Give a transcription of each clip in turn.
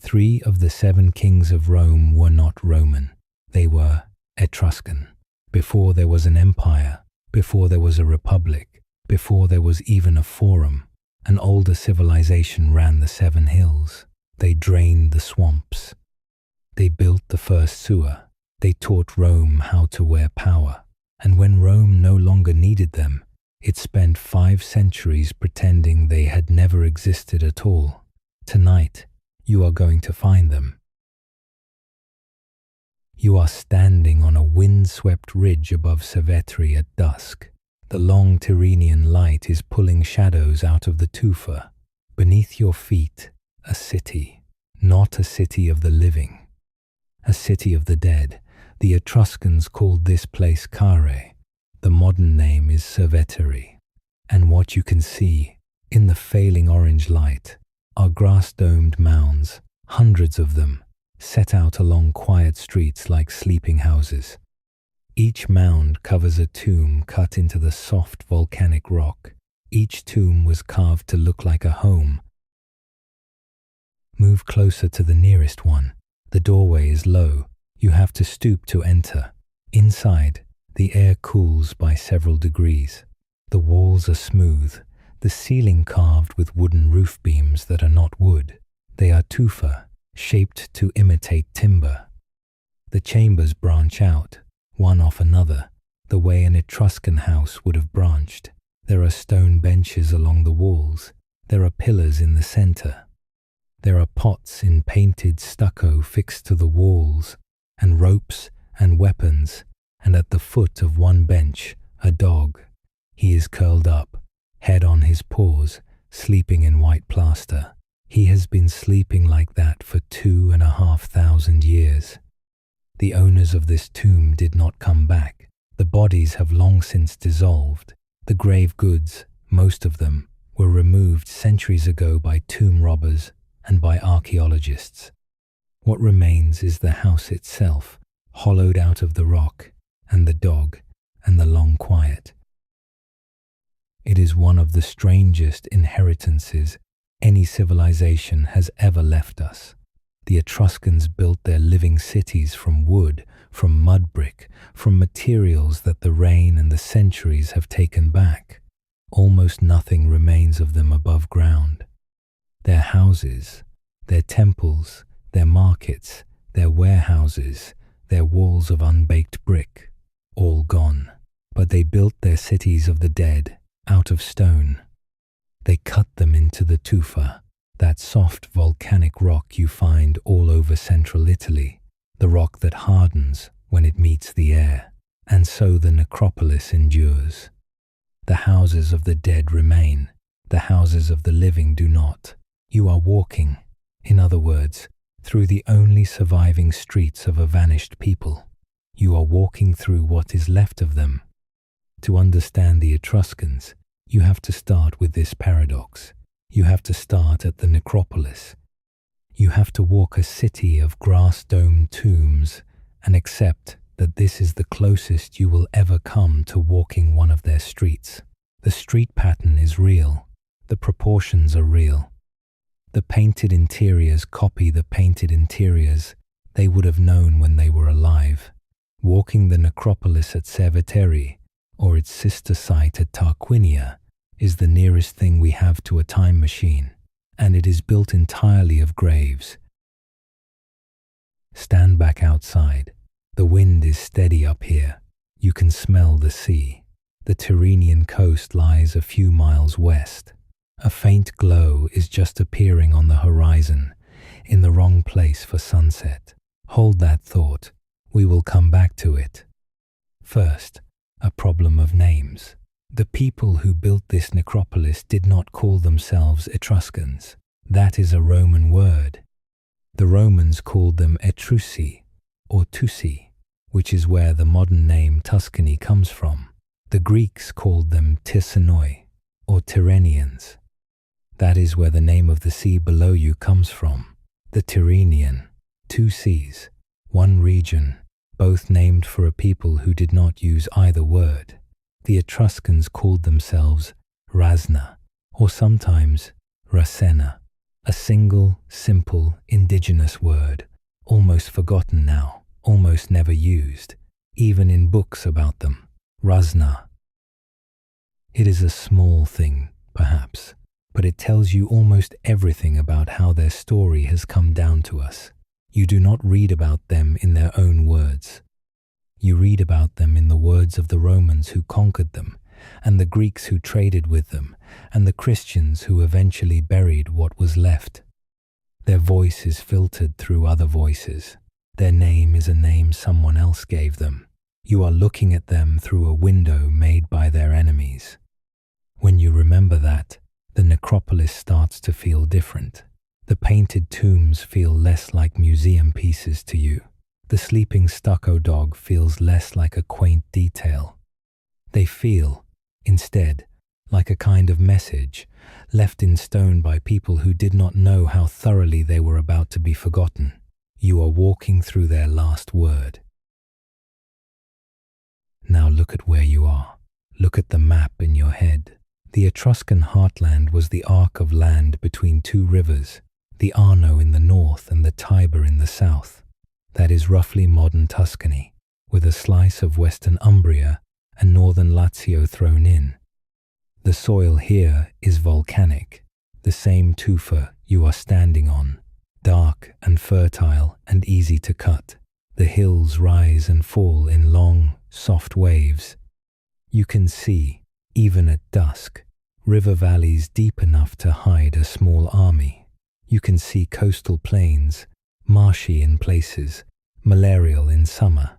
3 of the 7 kings of Rome were not Roman. They were Etruscan. Before there was an empire, before there was a republic, before there was even a forum, an older civilization ran the 7 hills. They drained the swamps. They built the first sewer. They taught Rome how to wear power. And when Rome no longer needed them, it spent 5 centuries pretending they had never existed at all. Tonight, you are going to find them. You are standing on a wind-swept ridge above Cerveteri at dusk. The long Tyrrhenian light is pulling shadows out of the tufa. Beneath your feet, a city. Not a city of the living. A city of the dead. The Etruscans called this place Care. The modern name is Cerveteri. And what you can see, in the failing orange light, are grass-domed mounds, hundreds of them, set out along quiet streets like sleeping houses. Each mound covers a tomb cut into the soft volcanic rock. Each tomb was carved to look like a home. Move closer to the nearest one. The doorway is low. You have to stoop to enter. Inside, the air cools by several degrees. The walls are smooth, the ceiling carved with wooden roof beams that are not wood. They are tufa, shaped to imitate timber. The chambers branch out, one off another, the way an Etruscan house would have branched. There are stone benches along the walls. There are pillars in the center. There are pots in painted stucco fixed to the walls, and ropes and weapons, and at the foot of one bench, a dog. He is curled up, head on his paws, sleeping in white plaster. He has been sleeping like that for 2,500 years. The owners of this tomb did not come back. The bodies have long since dissolved. The grave goods, most of them, were removed centuries ago by tomb robbers and by archaeologists. What remains is the house itself, hollowed out of the rock, and the dog, and the long quiet. It is one of the strangest inheritances any civilization has ever left us. The Etruscans built their living cities from wood, from mud brick, from materials that the rain and the centuries have taken back. Almost nothing remains of them above ground. Their houses, their temples, their markets, their warehouses, their walls of unbaked brick, all gone. But they built their cities of the dead, out of stone. They cut them into the tufa, that soft volcanic rock you find all over central Italy, the rock that hardens when it meets the air, and so the necropolis endures. The houses of the dead remain, the houses of the living do not. You are walking, in other words, through the only surviving streets of a vanished people. You are walking through what is left of them. To understand the Etruscans, you have to start with this paradox. You have to start at the necropolis. You have to walk a city of grass-domed tombs and accept that this is the closest you will ever come to walking one of their streets. The street pattern is real. The proportions are real. The painted interiors copy the painted interiors they would have known when they were alive. Walking the necropolis at Cerveteri, or its sister site at Tarquinia, is the nearest thing we have to a time machine, and it is built entirely of graves. Stand back outside. The wind is steady up here. You can smell the sea. The Tyrrhenian coast lies a few miles west. A faint glow is just appearing on the horizon, in the wrong place for sunset. Hold that thought. We will come back to it. First, a problem of names. The people who built this necropolis did not call themselves Etruscans. That is a Roman word. The Romans called them Etrusi, or Tussi, which is where the modern name Tuscany comes from. The Greeks called them Tirsenoi, or Tyrrhenians. That is where the name of the sea below you comes from. The Tyrrhenian, 2 seas, 1 region, both named for a people who did not use either word. The Etruscans called themselves Rasna, or sometimes Rasena. A single, simple, indigenous word, almost forgotten now, almost never used, even in books about them. Rasna. It is a small thing, perhaps, but it tells you almost everything about how their story has come down to us. You do not read about them in their own words. You read about them in the words of the Romans who conquered them, and the Greeks who traded with them, and the Christians who eventually buried what was left. Their voice is filtered through other voices. Their name is a name someone else gave them. You are looking at them through a window made by their enemies. When you remember that, the necropolis starts to feel different. The painted tombs feel less like museum pieces to you. The sleeping stucco dog feels less like a quaint detail. They feel, instead, like a kind of message left in stone by people who did not know how thoroughly they were about to be forgotten. You are walking through their last word. Now look at where you are. Look at the map in your head. The Etruscan heartland was the arc of land between two rivers, the Arno in the north and the Tiber in the south. That is roughly modern Tuscany, with a slice of western Umbria and northern Lazio thrown in. The soil here is volcanic, the same tufa you are standing on, dark and fertile and easy to cut. The hills rise and fall in long, soft waves. You can see, even at dusk, river valleys deep enough to hide a small army. You can see coastal plains, marshy in places, malarial in summer.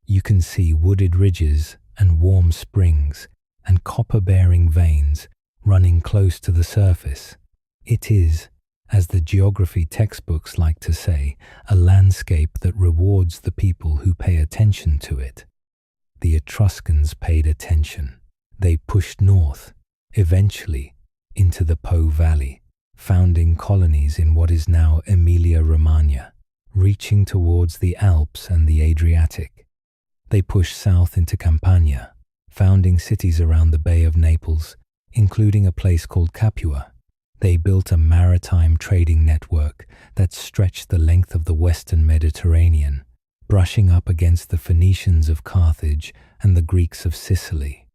You can see wooded ridges and warm springs and copper-bearing veins running close to the surface. It is, as the geography textbooks like to say, a landscape that rewards the people who pay attention to it. The Etruscans paid attention. They pushed north, eventually into the Po Valley, founding colonies in what is now Emilia-Romagna, reaching towards the Alps and the Adriatic. They pushed south into Campania, founding cities around the Bay of Naples, including a place called Capua. They built a maritime trading network that stretched the length of the western Mediterranean, brushing up against the Phoenicians of Carthage and the Greeks of Sicily.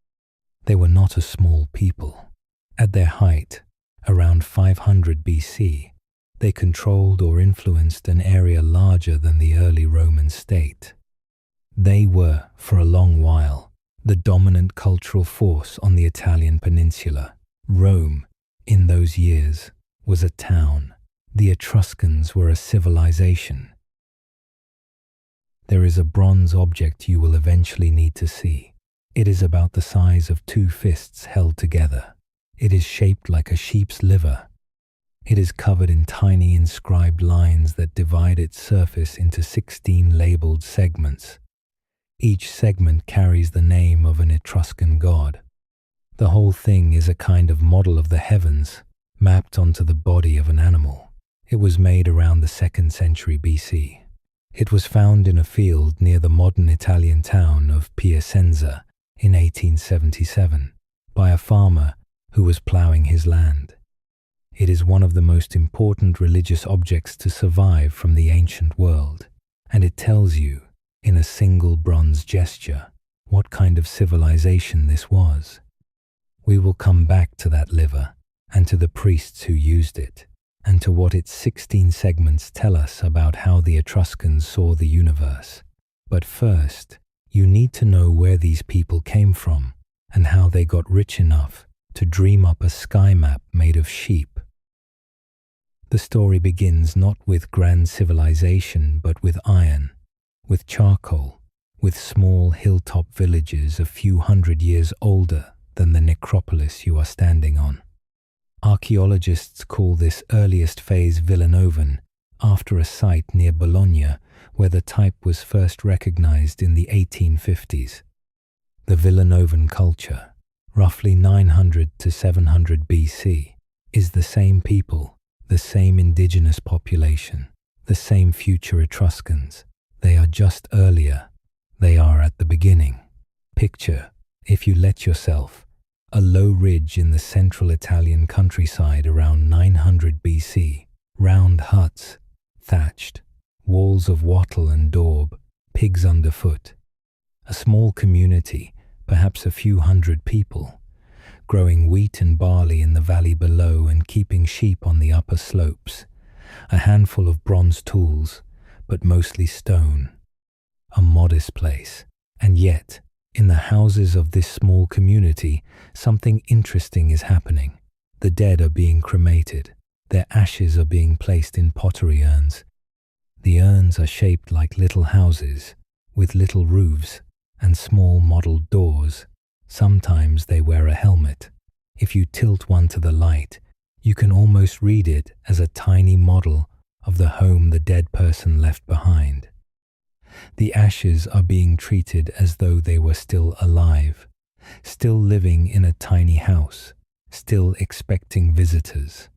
They were not a small people. At their height, around 500 BC, they controlled or influenced an area larger than the early Roman state. They were, for a long while, the dominant cultural force on the Italian peninsula. Rome, in those years, was a town. The Etruscans were a civilization. There is a bronze object you will eventually need to see. It is about the size of two fists held together. It is shaped like a sheep's liver. It is covered in tiny inscribed lines that divide its surface into 16 labeled segments. Each segment carries the name of an Etruscan god. The whole thing is a kind of model of the heavens, mapped onto the body of an animal. It was made around the 2nd century BC. It was found in a field near the modern Italian town of Piacenza in 1877 by a farmer who was ploughing his land. It is one of the most important religious objects to survive from the ancient world, and it tells you, in a single bronze gesture, what kind of civilization this was. We will come back to that liver, and to the priests who used it, and to what its 16 segments tell us about how the Etruscans saw the universe. But first, you need to know where these people came from, and how they got rich enough to dream up a sky map made of sheep. The story begins not with grand civilization, but with iron, with charcoal, with small hilltop villages a few hundred years older than the necropolis you are standing on. Archaeologists call this earliest phase Villanovan, after a site near Bologna where the type was first recognized in the 1850s. The Villanovan culture, roughly 900 to 700 BC, is the same people, the same indigenous population, the same future Etruscans. They are just earlier. They are at the beginning. Picture, if you let yourself, a low ridge in the central Italian countryside around 900 BC, round huts, thatched, walls of wattle and daub, pigs underfoot. A small community, perhaps a few hundred people, growing wheat and barley in the valley below and keeping sheep on the upper slopes. A handful of bronze tools, but mostly stone. A modest place, and yet, in the houses of this small community, something interesting is happening. The dead are being cremated. Their ashes are being placed in pottery urns. The urns are shaped like little houses, with little roofs and small modelled doors. Sometimes they wear a helmet. If you tilt one to the light, you can almost read it as a tiny model of the home the dead person left behind. The ashes are being treated as though they were still alive, still living in a tiny house, still expecting visitors.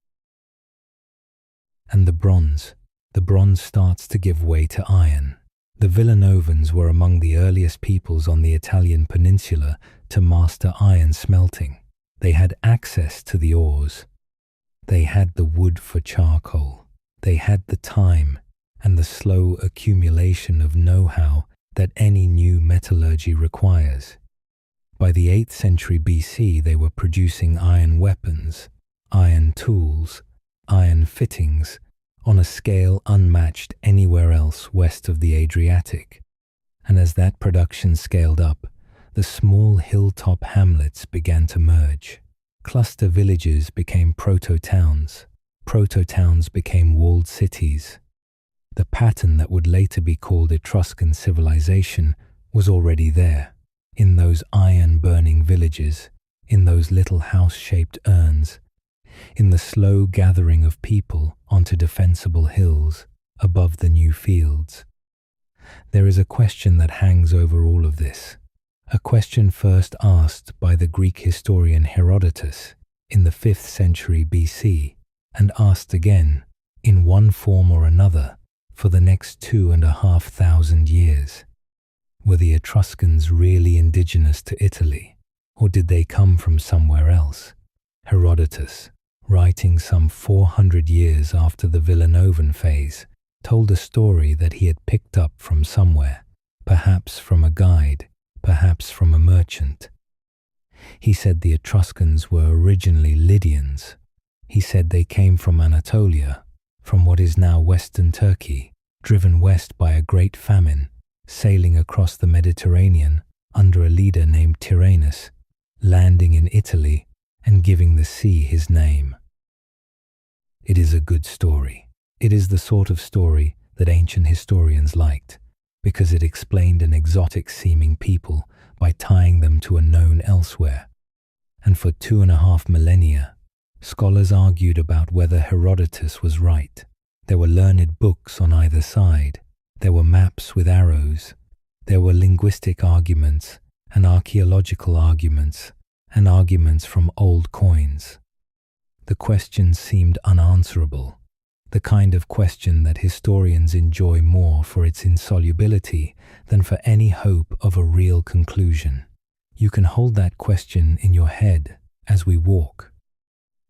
And the bronze starts to give way to iron. The Villanovans were among the earliest peoples on the Italian peninsula to master iron smelting. They had access to the ores. They had the wood for charcoal. They had the time and the slow accumulation of know-how that any new metallurgy requires. By the 8th century BC, they were producing iron weapons, iron tools, iron fittings, on a scale unmatched anywhere else west of the Adriatic. And as that production scaled up, the small hilltop hamlets began to merge. Cluster villages became proto-towns. Proto-towns became walled cities. The pattern that would later be called Etruscan civilization was already there, in those iron-burning villages, in those little house-shaped urns, in the slow gathering of people onto defensible hills above the new fields. There is a question that hangs over all of this, a question first asked by the Greek historian Herodotus in the 5th century BC, and asked again, in one form or another, for the next 2,500 years. Were the Etruscans really indigenous to Italy, or did they come from somewhere else? Herodotus, writing some 400 years after the Villanovan phase, told a story that he had picked up from somewhere, perhaps from a guide, perhaps from a merchant. He said the Etruscans were originally Lydians. He said they came from Anatolia, from what is now western Turkey, driven west by a great famine, sailing across the Mediterranean under a leader named Tyrannus, landing in Italy and giving the sea his name. It is a good story. It is the sort of story that ancient historians liked, because it explained an exotic-seeming people by tying them to a known elsewhere. And for 2.5 millennia, scholars argued about whether Herodotus was right. There were learned books on either side. There were maps with arrows. There were linguistic arguments and archaeological arguments and arguments from old coins. The questions seemed unanswerable, the kind of question that historians enjoy more for its insolubility than for any hope of a real conclusion. You can hold that question in your head as we walk.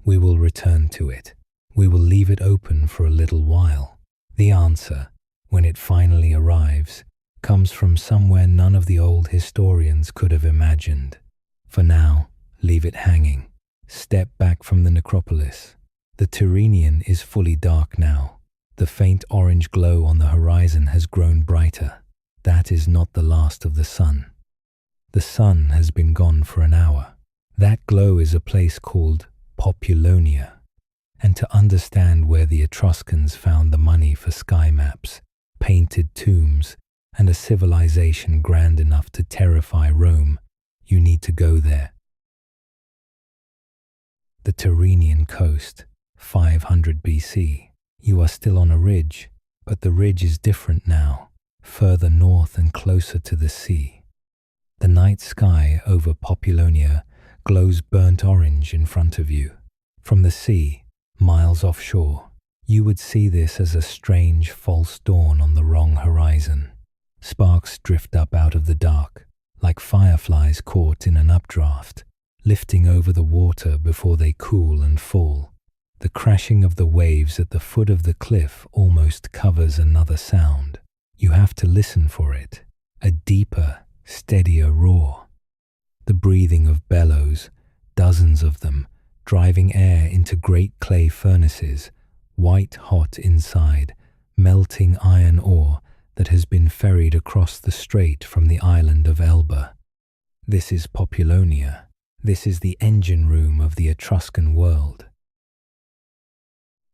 We will return to it. We will leave it open for a little while. The answer, when it finally arrives, comes from somewhere none of the old historians could have imagined. For now, leave it hanging. Step back from the Necropolis. The Tyrrhenian is fully dark now. The faint orange glow on the horizon has grown brighter. That is not the last of the sun. The sun has been gone for an hour. That glow is a place called Populonia. And to understand where the Etruscans found the money for sky maps, painted tombs, and a civilization grand enough to terrify Rome, you need to go there. The Tyrrhenian coast, 500 BC. You are still on a ridge, but the ridge is different now, further north and closer to the sea. The night sky over Populonia glows burnt orange in front of you. From the sea, miles offshore, you would see this as a strange false dawn on the wrong horizon. Sparks drift up out of the dark, like fireflies caught in an updraft, lifting over the water before they cool and fall. The crashing of the waves at the foot of the cliff almost covers another sound. You have to listen for it, a deeper, steadier roar. The breathing of bellows, dozens of them, driving air into great clay furnaces, white hot inside, melting iron ore that has been ferried across the strait from the island of Elba. This is Populonia. This is the engine room of the Etruscan world.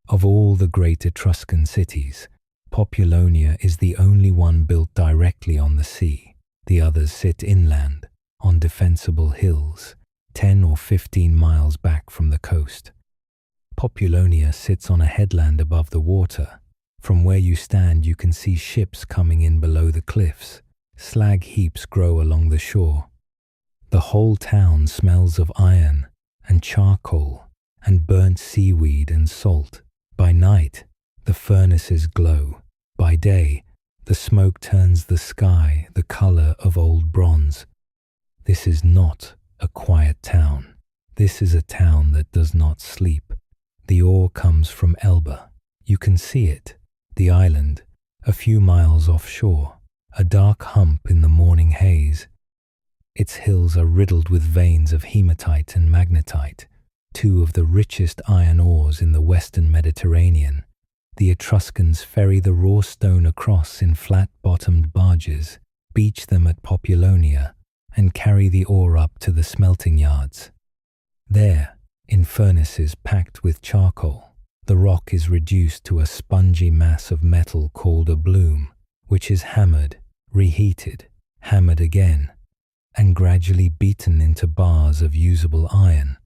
Of all the great Etruscan cities, Populonia is the only one built directly on the sea. The others sit inland, on defensible hills, 10 or 15 miles back from the coast. Populonia sits on a headland above the water. From where you stand, you can see ships coming in below the cliffs. Slag heaps grow along the shore. The whole town smells of iron and charcoal and burnt seaweed and salt. By night, the furnaces glow. By day, the smoke turns the sky the color of old bronze. This is not a quiet town. This is a town that does not sleep. The ore comes from Elba. You can see it, the island, a few miles offshore, a dark hump in the morning haze. Its hills are riddled with veins of hematite and magnetite, two of the richest iron ores in the western Mediterranean. The Etruscans ferry the raw stone across in flat-bottomed barges, beach them at Populonia, and carry the ore up to the smelting yards. There, in furnaces packed with charcoal, the rock is reduced to a spongy mass of metal called a bloom, which is hammered, reheated, hammered again, and gradually beaten into bars of usable iron.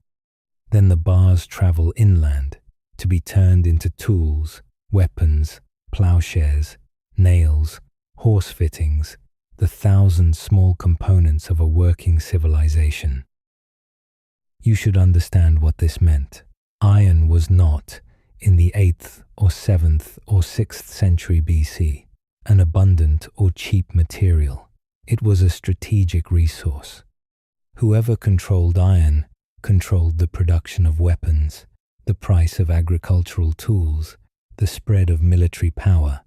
Then the bars travel inland to be turned into tools, weapons, plowshares, nails, horse fittings, the 1,000 small components of a working civilization. You should understand what this meant. Iron was not, in the 8th or 7th or 6th century BC, an abundant or cheap material. It was a strategic resource. Whoever controlled iron controlled the production of weapons, the price of agricultural tools, the spread of military power.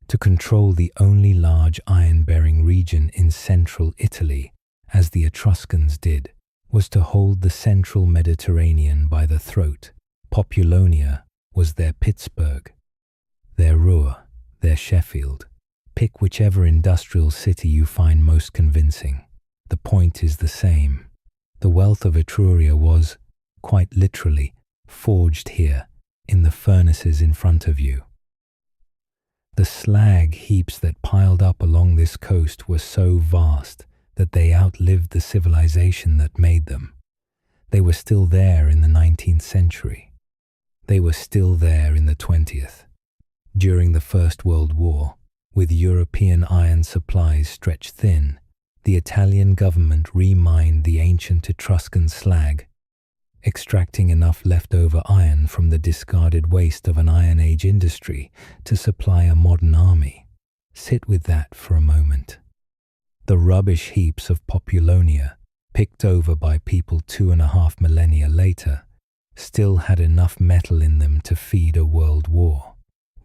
To control the only large iron-bearing region in central Italy, as the Etruscans did, was to hold the central Mediterranean by the throat. Populonia was their Pittsburgh, their Ruhr, their Sheffield. Pick whichever industrial city you find most convincing. The point is the same. The wealth of Etruria was, quite literally, forged here, in the furnaces in front of you. The slag heaps that piled up along this coast were so vast that they outlived the civilization that made them. They were still there in the 19th century. They were still there in the 20th. During the First World War, with European iron supplies stretched thin, the Italian government remined the ancient Etruscan slag, extracting enough leftover iron from the discarded waste of an Iron Age industry to supply a modern army. Sit with that for a moment. The rubbish heaps of Populonia, picked over by people 2.5 millennia later, still had enough metal in them to feed a world war.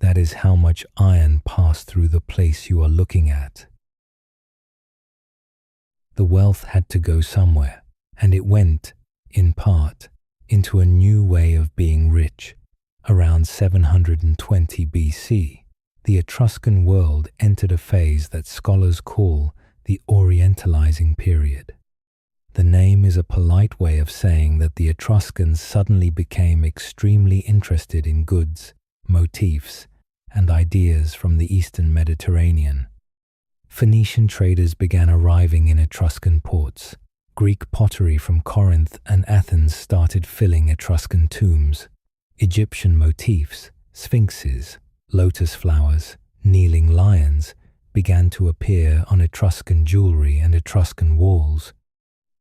That is how much iron passed through the place you are looking at. The wealth had to go somewhere, and it went, in part, into a new way of being rich. Around 720 BC, the Etruscan world entered a phase that scholars call the Orientalizing period. The name is a polite way of saying that the Etruscans suddenly became extremely interested in goods, motifs, and ideas from the Eastern Mediterranean. Phoenician traders began arriving in Etruscan ports. Greek pottery from Corinth and Athens started filling Etruscan tombs. Egyptian motifs, sphinxes, lotus flowers, kneeling lions began to appear on Etruscan jewelry and Etruscan walls.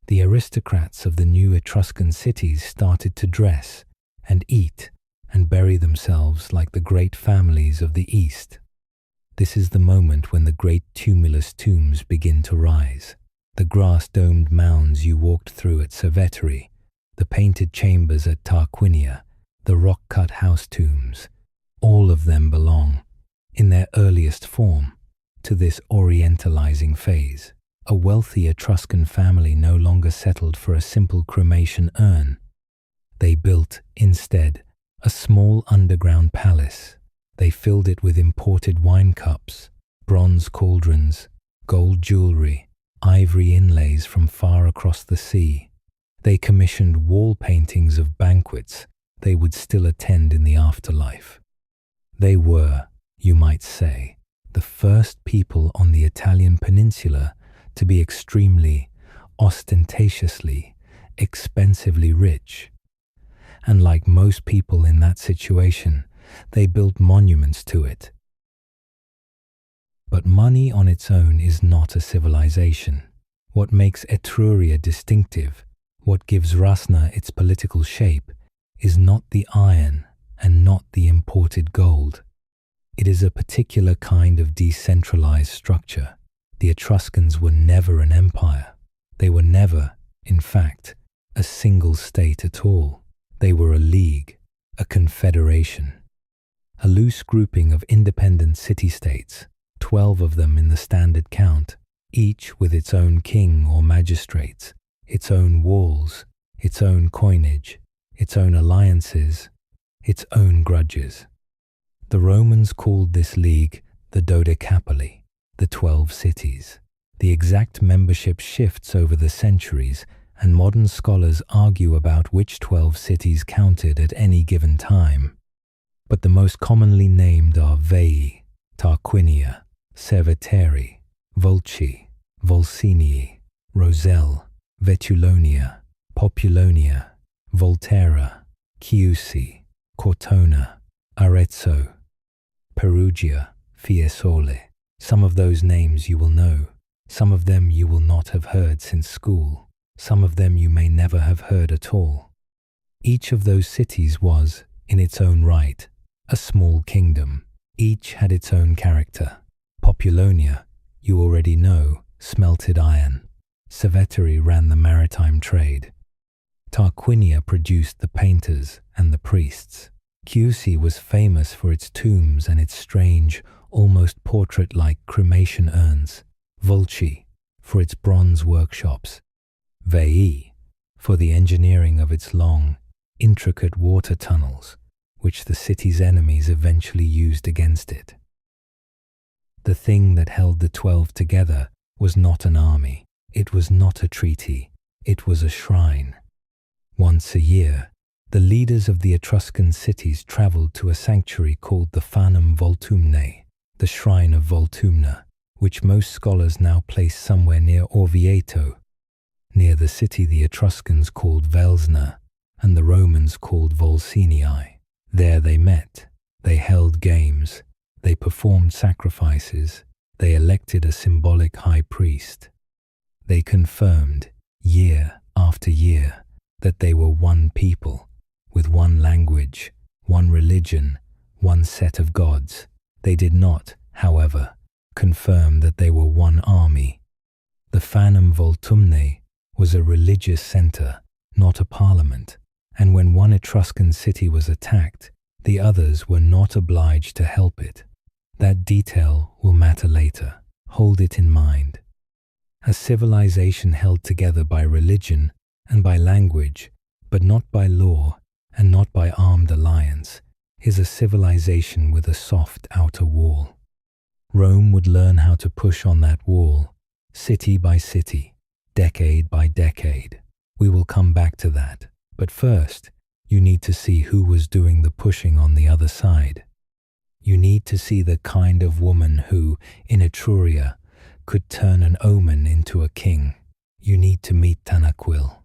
The aristocrats of the new Etruscan cities started to dress and eat and bury themselves like the great families of the East. This is the moment when the great tumulus tombs begin to rise. the grass-domed mounds you walked through at Cerveteri, the painted chambers at Tarquinia, the rock-cut house tombs, all of them belong, in their earliest form, to this orientalizing phase. A wealthy Etruscan family no longer settled for a simple cremation urn. They built, instead, a small underground palace. They filled it with imported wine cups, bronze cauldrons, gold jewelry, ivory inlays from far across the sea. They commissioned wall paintings of banquets they would still attend in the afterlife. They were, you might say, the first people on the Italian peninsula to be extremely, ostentatiously, expensively rich. And like most people in that situation, they built monuments to it. But money on its own is not a civilization. What makes Etruria distinctive, what gives Rasna its political shape, is not the iron and not the imported gold. It is a particular kind of decentralized structure. The Etruscans were never an empire. They were never, in fact, a single state at all. They were a league, a confederation, a loose grouping of independent city-states, 12 of them in the standard count, each with its own king or magistrates, its own walls, its own coinage, its own alliances, its own grudges. The Romans called this league the Dodecapoli, the 12 cities. The exact membership shifts over the centuries, and modern scholars argue about which 12 cities counted at any given time. But the most commonly named are Veii, Tarquinia, Cerveteri, Volci, Volsinii, Roselle, Vetulonia, Populonia, Volterra, Chiusi, Cortona, Arezzo, Perugia, Fiesole. Some of those names you will know. Some of them you will not have heard since school. Some of them you may never have heard at all. Each of those cities was, in its own right, a small kingdom. Each had its own character. Populonia, you already know, smelted iron. Cerveteri ran the maritime trade. Tarquinia produced the painters and the priests. Chiusi was famous for its tombs and its strange, almost portrait-like cremation urns. Volci, for its bronze workshops. Veii, for the engineering of its long, intricate water tunnels, which the city's enemies eventually used against it. The thing that held the 12 together was not an army, it was not a treaty, it was a shrine. Once a year, the leaders of the Etruscan cities travelled to a sanctuary called the Fanum Voltumnae, the Shrine of Voltumna, which most scholars now place somewhere near Orvieto, near the city the Etruscans called Velsna and the Romans called Volsinii. There they met, they held games, they performed sacrifices, they elected a symbolic high priest. They confirmed, year after year, that they were one people, with one language, one religion, one set of gods. They did not, however, confirm that they were one army. The Fanum Voltumnae was a religious centre, not a parliament, and when one Etruscan city was attacked, the others were not obliged to help it. That detail will matter later. Hold it in mind. A civilization held together by religion and by language, but not by law and not by armed alliance, is a civilization with a soft outer wall. Rome would learn how to push on that wall, city by city, decade by decade. We will come back to that. But first, you need to see who was doing the pushing on the other side. You need to see the kind of woman who, in Etruria, could turn an omen into a king. You need to meet Tanaquil.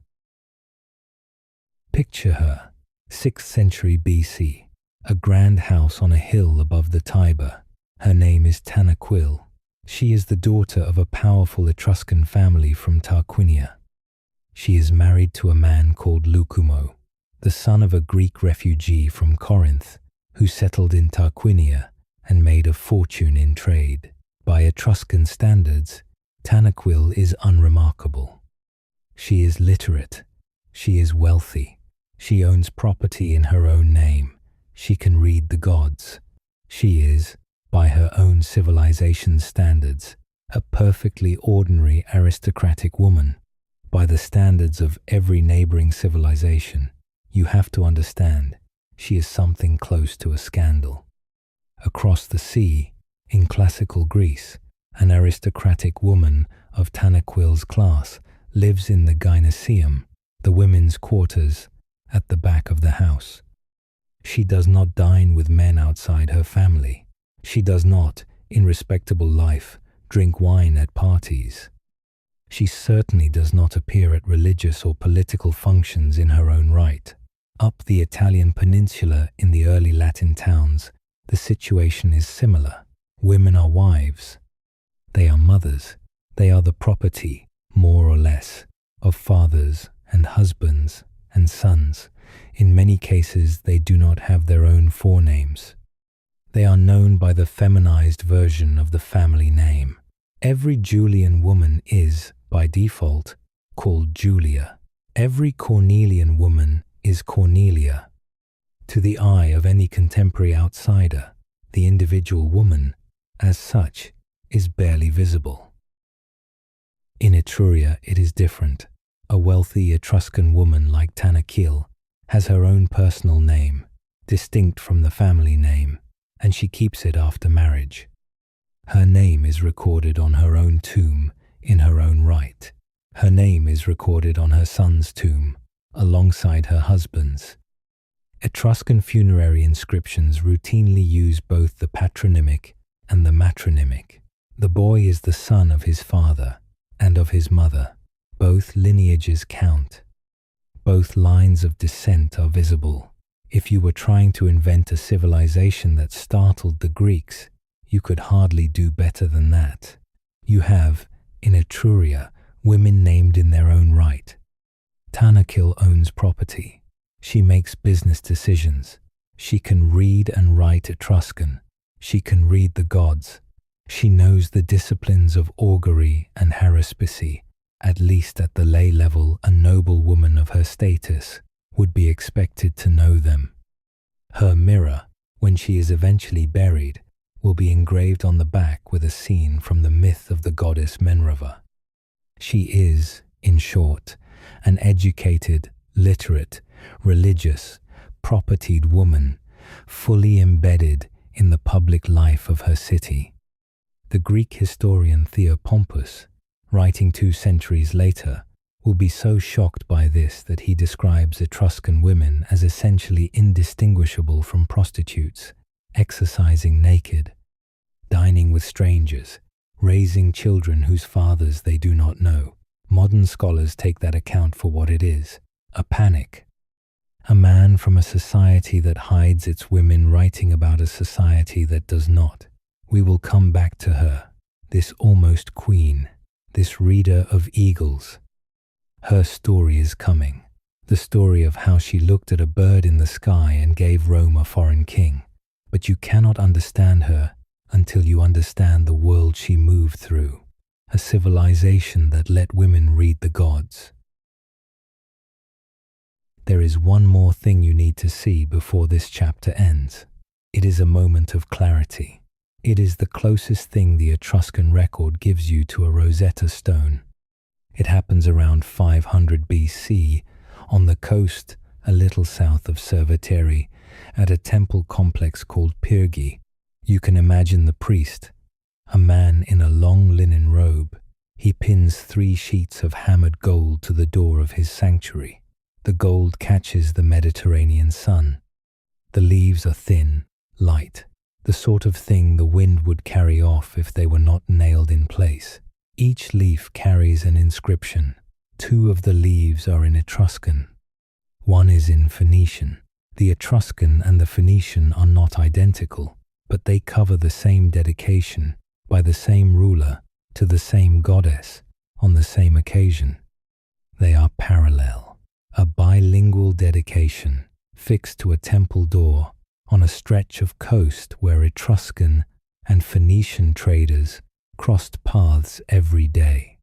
Picture her, 6th century BC, a grand house on a hill above the Tiber. Her name is Tanaquil. She is the daughter of a powerful Etruscan family from Tarquinia. She is married to a man called Lucumo, the son of a Greek refugee from Corinth, who settled in Tarquinia and made a fortune in trade. By Etruscan standards, Tanaquil is unremarkable. She is literate. She is wealthy. She owns property in her own name. She can read the gods. She is, by her own civilization standards, a perfectly ordinary aristocratic woman. By the standards of every neighboring civilization, you have to understand, she is something close to a scandal. Across the sea, in classical Greece, an aristocratic woman of Tanaquil's class lives in the gynoeceum, the women's quarters, at the back of the house. She does not dine with men outside her family. She does not, in respectable life, drink wine at parties. She certainly does not appear at religious or political functions in her own right. Up the Italian peninsula in the early Latin towns, the situation is similar. Women are wives. They are mothers. They are the property, more or less, of fathers and husbands and sons. In many cases, they do not have their own forenames. They are known by the feminized version of the family name. Every Julian woman is, by default, called Julia. Every Cornelian woman is Cornelia. To the eye of any contemporary outsider, the individual woman, as such, is barely visible. In Etruria, it is different. A wealthy Etruscan woman like Tanaquil has her own personal name, distinct from the family name, and she keeps it after marriage. Her name is recorded on her own tomb in her own right. Her name is recorded on her son's tomb, alongside her husband's. Etruscan funerary inscriptions routinely use both the patronymic and the matronymic. The boy is the son of his father and of his mother. Both lineages count. Both lines of descent are visible. If you were trying to invent a civilization that startled the Greeks, you could hardly do better than that. You have, in Etruria, women named in their own right. Tanaquil owns property. She makes business decisions. She can read and write Etruscan. She can read the gods. She knows the disciplines of augury and haruspicy. At least at the lay level, a noble woman of her status would be expected to know them. Her mirror, when she is eventually buried, will be engraved on the back with a scene from the myth of the goddess Minerva. She is, in short, an educated, literate, religious, propertied woman, fully embedded in the public life of her city. The Greek historian Theopompus, writing 2 centuries later, will be so shocked by this that he describes Etruscan women as essentially indistinguishable from prostitutes, exercising naked, dining with strangers, raising children whose fathers they do not know. Modern scholars take that account for what it is, a panic. A man from a society that hides its women writing about a society that does not. We will come back to her, this almost queen, this reader of eagles. Her story is coming, the story of how she looked at a bird in the sky and gave Rome a foreign king. But you cannot understand her until you understand the world she moved through, a civilization that let women read the gods. There is one more thing you need to see before this chapter ends. It is a moment of clarity. It is the closest thing the Etruscan record gives you to a Rosetta Stone. It happens around 500 BC on the coast a little south of Cerveteri at a temple complex called Pyrgi. You can imagine the priest, a man in a long linen robe. He pins 3 sheets of hammered gold to the door of his sanctuary. The gold catches the Mediterranean sun. The leaves are thin, light, the sort of thing the wind would carry off if they were not nailed in place. Each leaf carries an inscription. 2 of the leaves are in Etruscan. 1 is in Phoenician. The Etruscan and the Phoenician are not identical, but they cover the same dedication by the same ruler to the same goddess on the same occasion. They are parallel. A bilingual dedication fixed to a temple door on a stretch of coast where Etruscan and Phoenician traders crossed paths every day.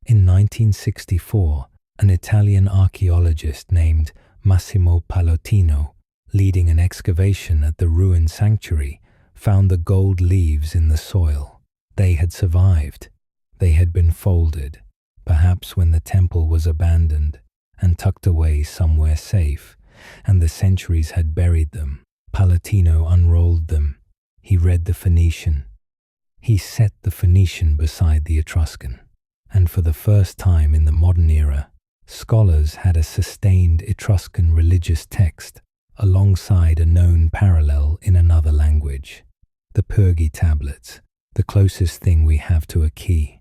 In 1964, an Italian archaeologist named Massimo Pallottino, leading an excavation at the ruined sanctuary, found the gold leaves in the soil. They had survived. They had been folded, perhaps when the temple was abandoned, and tucked away somewhere safe, and the centuries had buried them. Pallottino unrolled them. He read the Phoenician. He set the Phoenician beside the Etruscan. And for the first time in the modern era, scholars had a sustained Etruscan religious text alongside a known parallel in another language. The Pyrgi tablets, the closest thing we have to a key.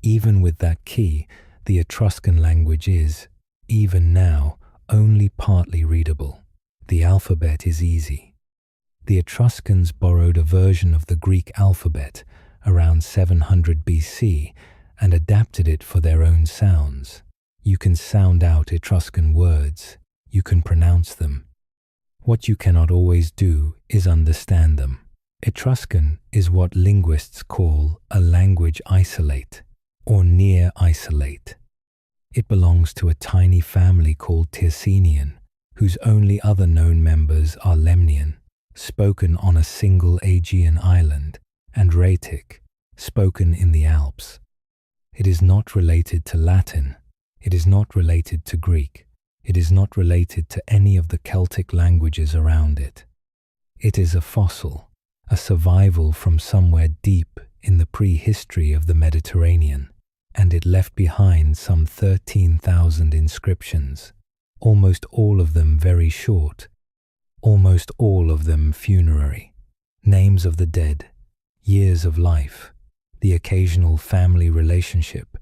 Even with that key, the Etruscan language is, even now, only partly readable. The alphabet is easy. The Etruscans borrowed a version of the Greek alphabet around 700 BC and adapted it for their own sounds. You can sound out Etruscan words. You can pronounce them. What you cannot always do is understand them. Etruscan is what linguists call a language isolate, or near isolate. It belongs to a tiny family called Tircenian, whose only other known members are Lemnian, spoken on a single Aegean island, and Raetic, spoken in the Alps. It is not related to Latin. It is not related to Greek. It is not related to any of the Celtic languages around it. It is a fossil, a survival from somewhere deep in the prehistory of the Mediterranean, and it left behind some 13,000 inscriptions, almost all of them very short, almost all of them funerary, names of the dead, years of life, the occasional family relationship.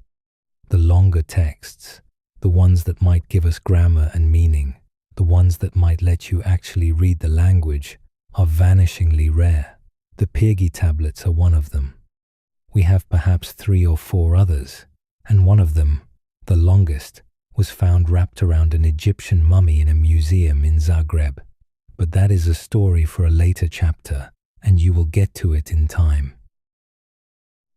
The longer texts, the ones that might give us grammar and meaning, the ones that might let you actually read the language, are vanishingly rare. The Pyrgi tablets are one of them. We have perhaps 3 or 4 others, and one of them, the longest, was found wrapped around an Egyptian mummy in a museum in Zagreb. But that is a story for a later chapter, and you will get to it in time.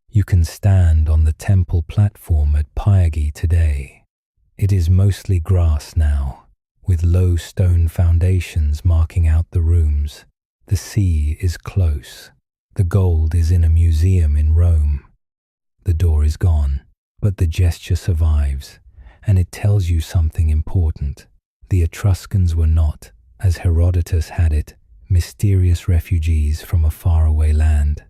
You can stand on the temple platform at Pyrgi today. It is mostly grass now, with low stone foundations marking out the rooms. The sea is close. The gold is in a museum in Rome. The door is gone, but the gesture survives, and it tells you something important. The Etruscans were not, as Herodotus had it, mysterious refugees from a faraway land.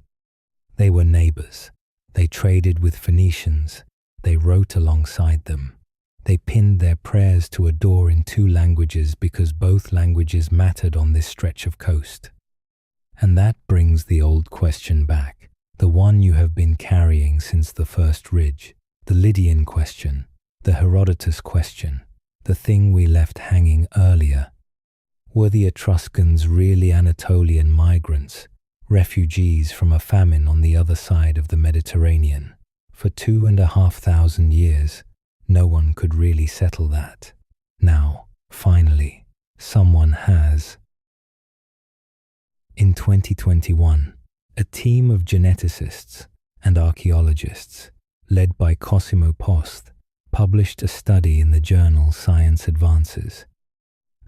They were neighbors. They traded with Phoenicians. They wrote alongside them. They pinned their prayers to a door in 2 languages because both languages mattered on this stretch of coast. And that brings the old question back, the one you have been carrying since the first ridge, the Lydian question, the Herodotus question, the thing we left hanging earlier. Were the Etruscans really Anatolian migrants, refugees from a famine on the other side of the Mediterranean? For 2,500 years, no one could really settle that. Now, finally, someone has. In 2021, a team of geneticists and archaeologists, led by Cosimo Post, published a study in the journal Science Advances.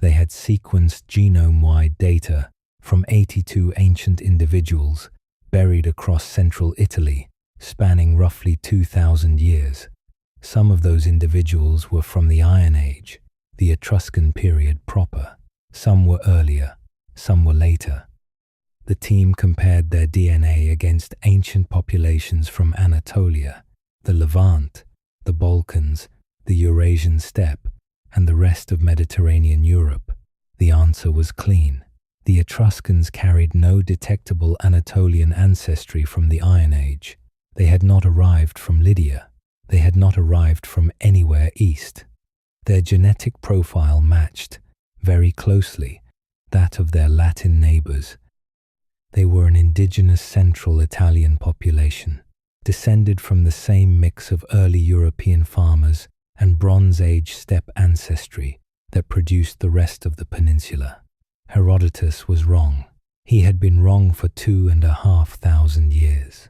They had sequenced genome-wide data from 82 ancient individuals buried across central Italy, spanning roughly 2,000 years. Some of those individuals were from the Iron Age, the Etruscan period proper. Some were earlier, some were later. The team compared their DNA against ancient populations from Anatolia, the Levant, the Balkans, the Eurasian steppe, and the rest of Mediterranean Europe. The answer was clean. The Etruscans carried no detectable Anatolian ancestry from the Iron Age. They had not arrived from Lydia. They had not arrived from anywhere east. Their genetic profile matched, very closely, that of their Latin neighbors. They were an indigenous central Italian population, descended from the same mix of early European farmers and Bronze Age steppe ancestry that produced the rest of the peninsula. Herodotus was wrong. He had been wrong for 2,500 years.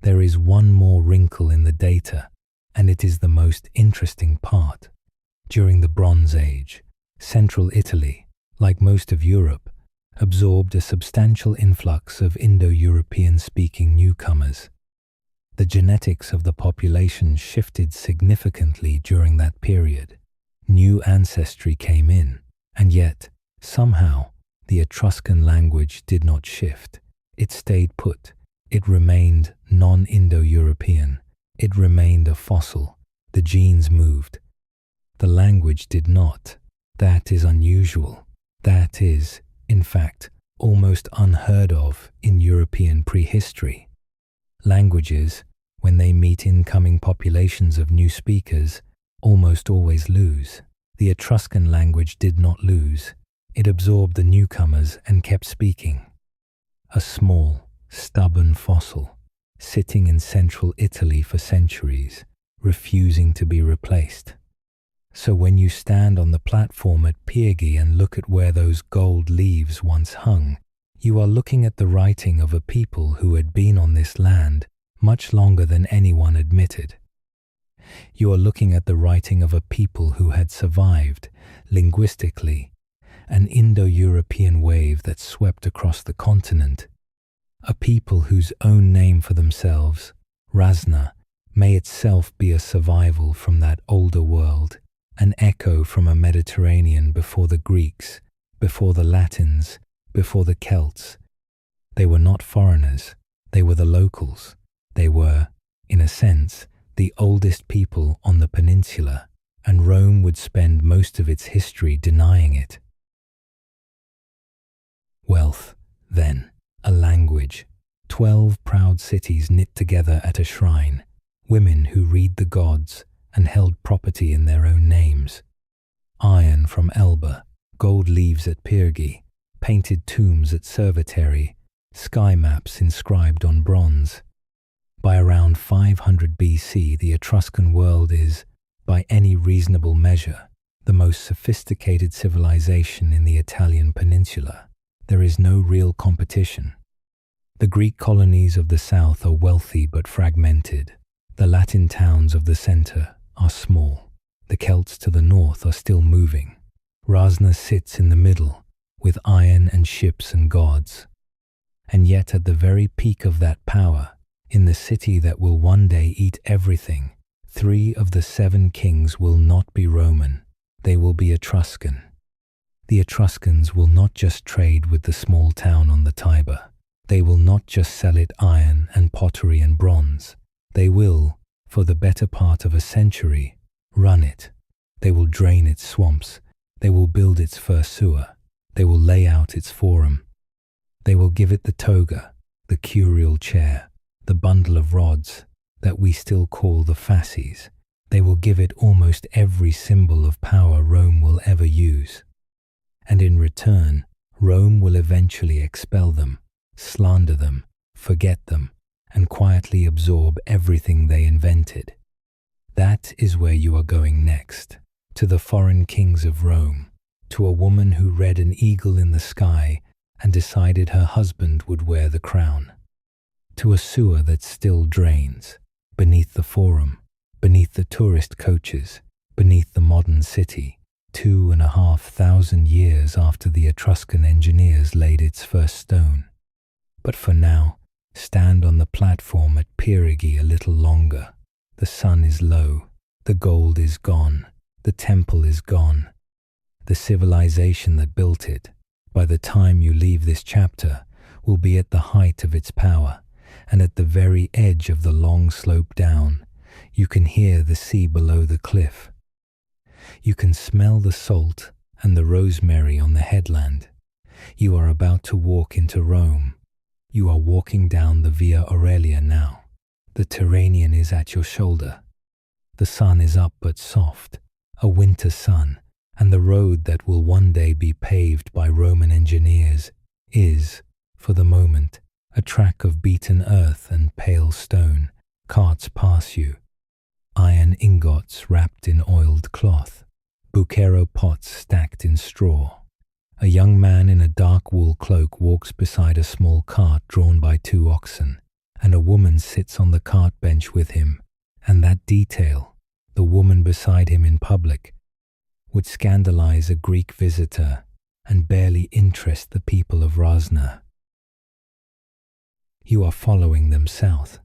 There is one more wrinkle in the data, and it is the most interesting part. During the Bronze Age, central Italy, like most of Europe, absorbed a substantial influx of Indo-European-speaking newcomers. The genetics of the population shifted significantly during that period. New ancestry came in, and yet, somehow, the Etruscan language did not shift. It stayed put. It remained non-Indo-European. It remained a fossil. The genes moved. The language did not. That is unusual. That is, in fact, almost unheard of in European prehistory. Languages, when they meet incoming populations of new speakers, almost always lose. The Etruscan language did not lose. It absorbed the newcomers and kept speaking. A small, stubborn fossil, sitting in central Italy for centuries, refusing to be replaced. So when you stand on the platform at Pyrgi and look at where those gold leaves once hung, you are looking at the writing of a people who had been on this land much longer than anyone admitted. You are looking at the writing of a people who had survived, linguistically, an Indo-European wave that swept across the continent. A people whose own name for themselves, Rasna, may itself be a survival from that older world, an echo from a Mediterranean before the Greeks, before the Latins, before the Celts. They were not foreigners, they were the locals. They were, in a sense, the oldest people on the peninsula, and Rome would spend most of its history denying it. Wealth, then, a language, 12 proud cities knit together at a shrine, women who read the gods and held property in their own names. Iron from Elba, gold leaves at Pyrgi, painted tombs at Cerveteri, sky maps inscribed on bronze. By around 500 BC, the Etruscan world is, by any reasonable measure, the most sophisticated civilization in the Italian peninsula. There is no real competition. The Greek colonies of the south are wealthy but fragmented. The Latin towns of the center are small. The Celts to the north are still moving. Rasna sits in the middle, with iron and ships and gods. And yet at the very peak of that power, in the city that will one day eat everything, 3 of the 7 kings will not be Roman. They will be Etruscan. The Etruscans will not just trade with the small town on the Tiber. They will not just sell it iron and pottery and bronze. They will, for the better part of a century, run it. They will drain its swamps. They will build its first sewer. They will lay out its forum. They will give it the toga, the curial chair, the bundle of rods that we still call the fasces. They will give it almost every symbol of power Rome will ever use. And in return, Rome will eventually expel them, slander them, forget them, and quietly absorb everything they invented. That is where you are going next, to the foreign kings of Rome, to a woman who read an eagle in the sky and decided her husband would wear the crown, to a sewer that still drains, beneath the forum, beneath the tourist coaches, beneath the modern city, 2,500 years after the Etruscan engineers laid its first stone. But for now, stand on the platform at Pyrgi a little longer. The sun is low, the gold is gone, the temple is gone. The civilization that built it, by the time you leave this chapter, will be at the height of its power, and at the very edge of the long slope down, you can hear the sea below the cliff. You can smell the salt and the rosemary on the headland. You are about to walk into Rome. You are walking down the Via Aurelia now. The Tyrrhenian is at your shoulder. The sun is up but soft, a winter sun, and the road that will one day be paved by Roman engineers is, for the moment, a track of beaten earth and pale stone. Carts pass you. Iron ingots wrapped in oiled cloth. Bucero pots stacked in straw. A young man in a dark wool cloak walks beside a small cart drawn by 2 oxen, and a woman sits on the cart bench with him, and that detail, the woman beside him in public, would scandalize a Greek visitor and barely interest the people of Rasna. You are following them south.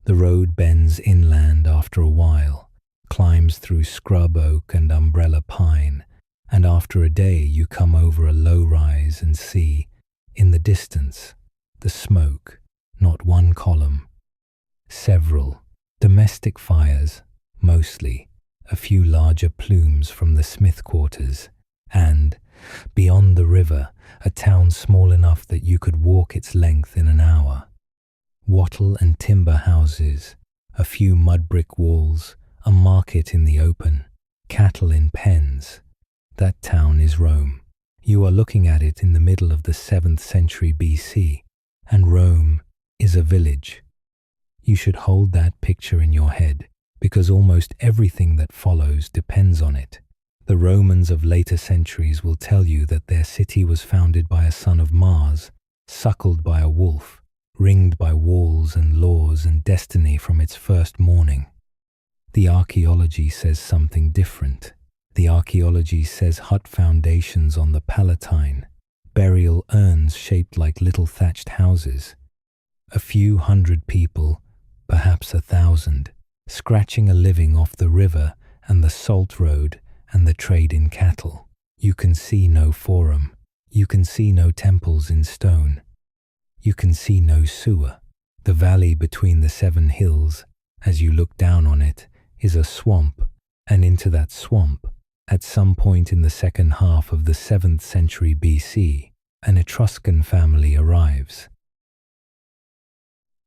The road bends inland after a while, climbs through scrub oak and umbrella pine, and after a day you come over a low rise and see, in the distance, the smoke, not one column, several domestic fires, mostly, a few larger plumes from the smith quarters, and, beyond the river, a town small enough that you could walk its length in an hour. Wattle and timber houses, a few mud brick walls, a market in the open, cattle in pens. That town is Rome. You are looking at it in the middle of the 7th century BC, and Rome is a village. You should hold that picture in your head, because almost everything that follows depends on it. The Romans of later centuries will tell you that their city was founded by a son of Mars, suckled by a wolf, ringed by walls and laws and destiny from its first morning. The archaeology says something different. The archaeology says hut foundations on the Palatine, burial urns shaped like little thatched houses, a few hundred people, perhaps 1,000, scratching a living off the river and the salt road and the trade in cattle. You can see no forum. You can see no temples in stone. You can see no sewer. The valley between the 7 hills, as you look down on it, is a swamp, and into that swamp, at some point in the second half of the 7th century BC, an Etruscan family arrives.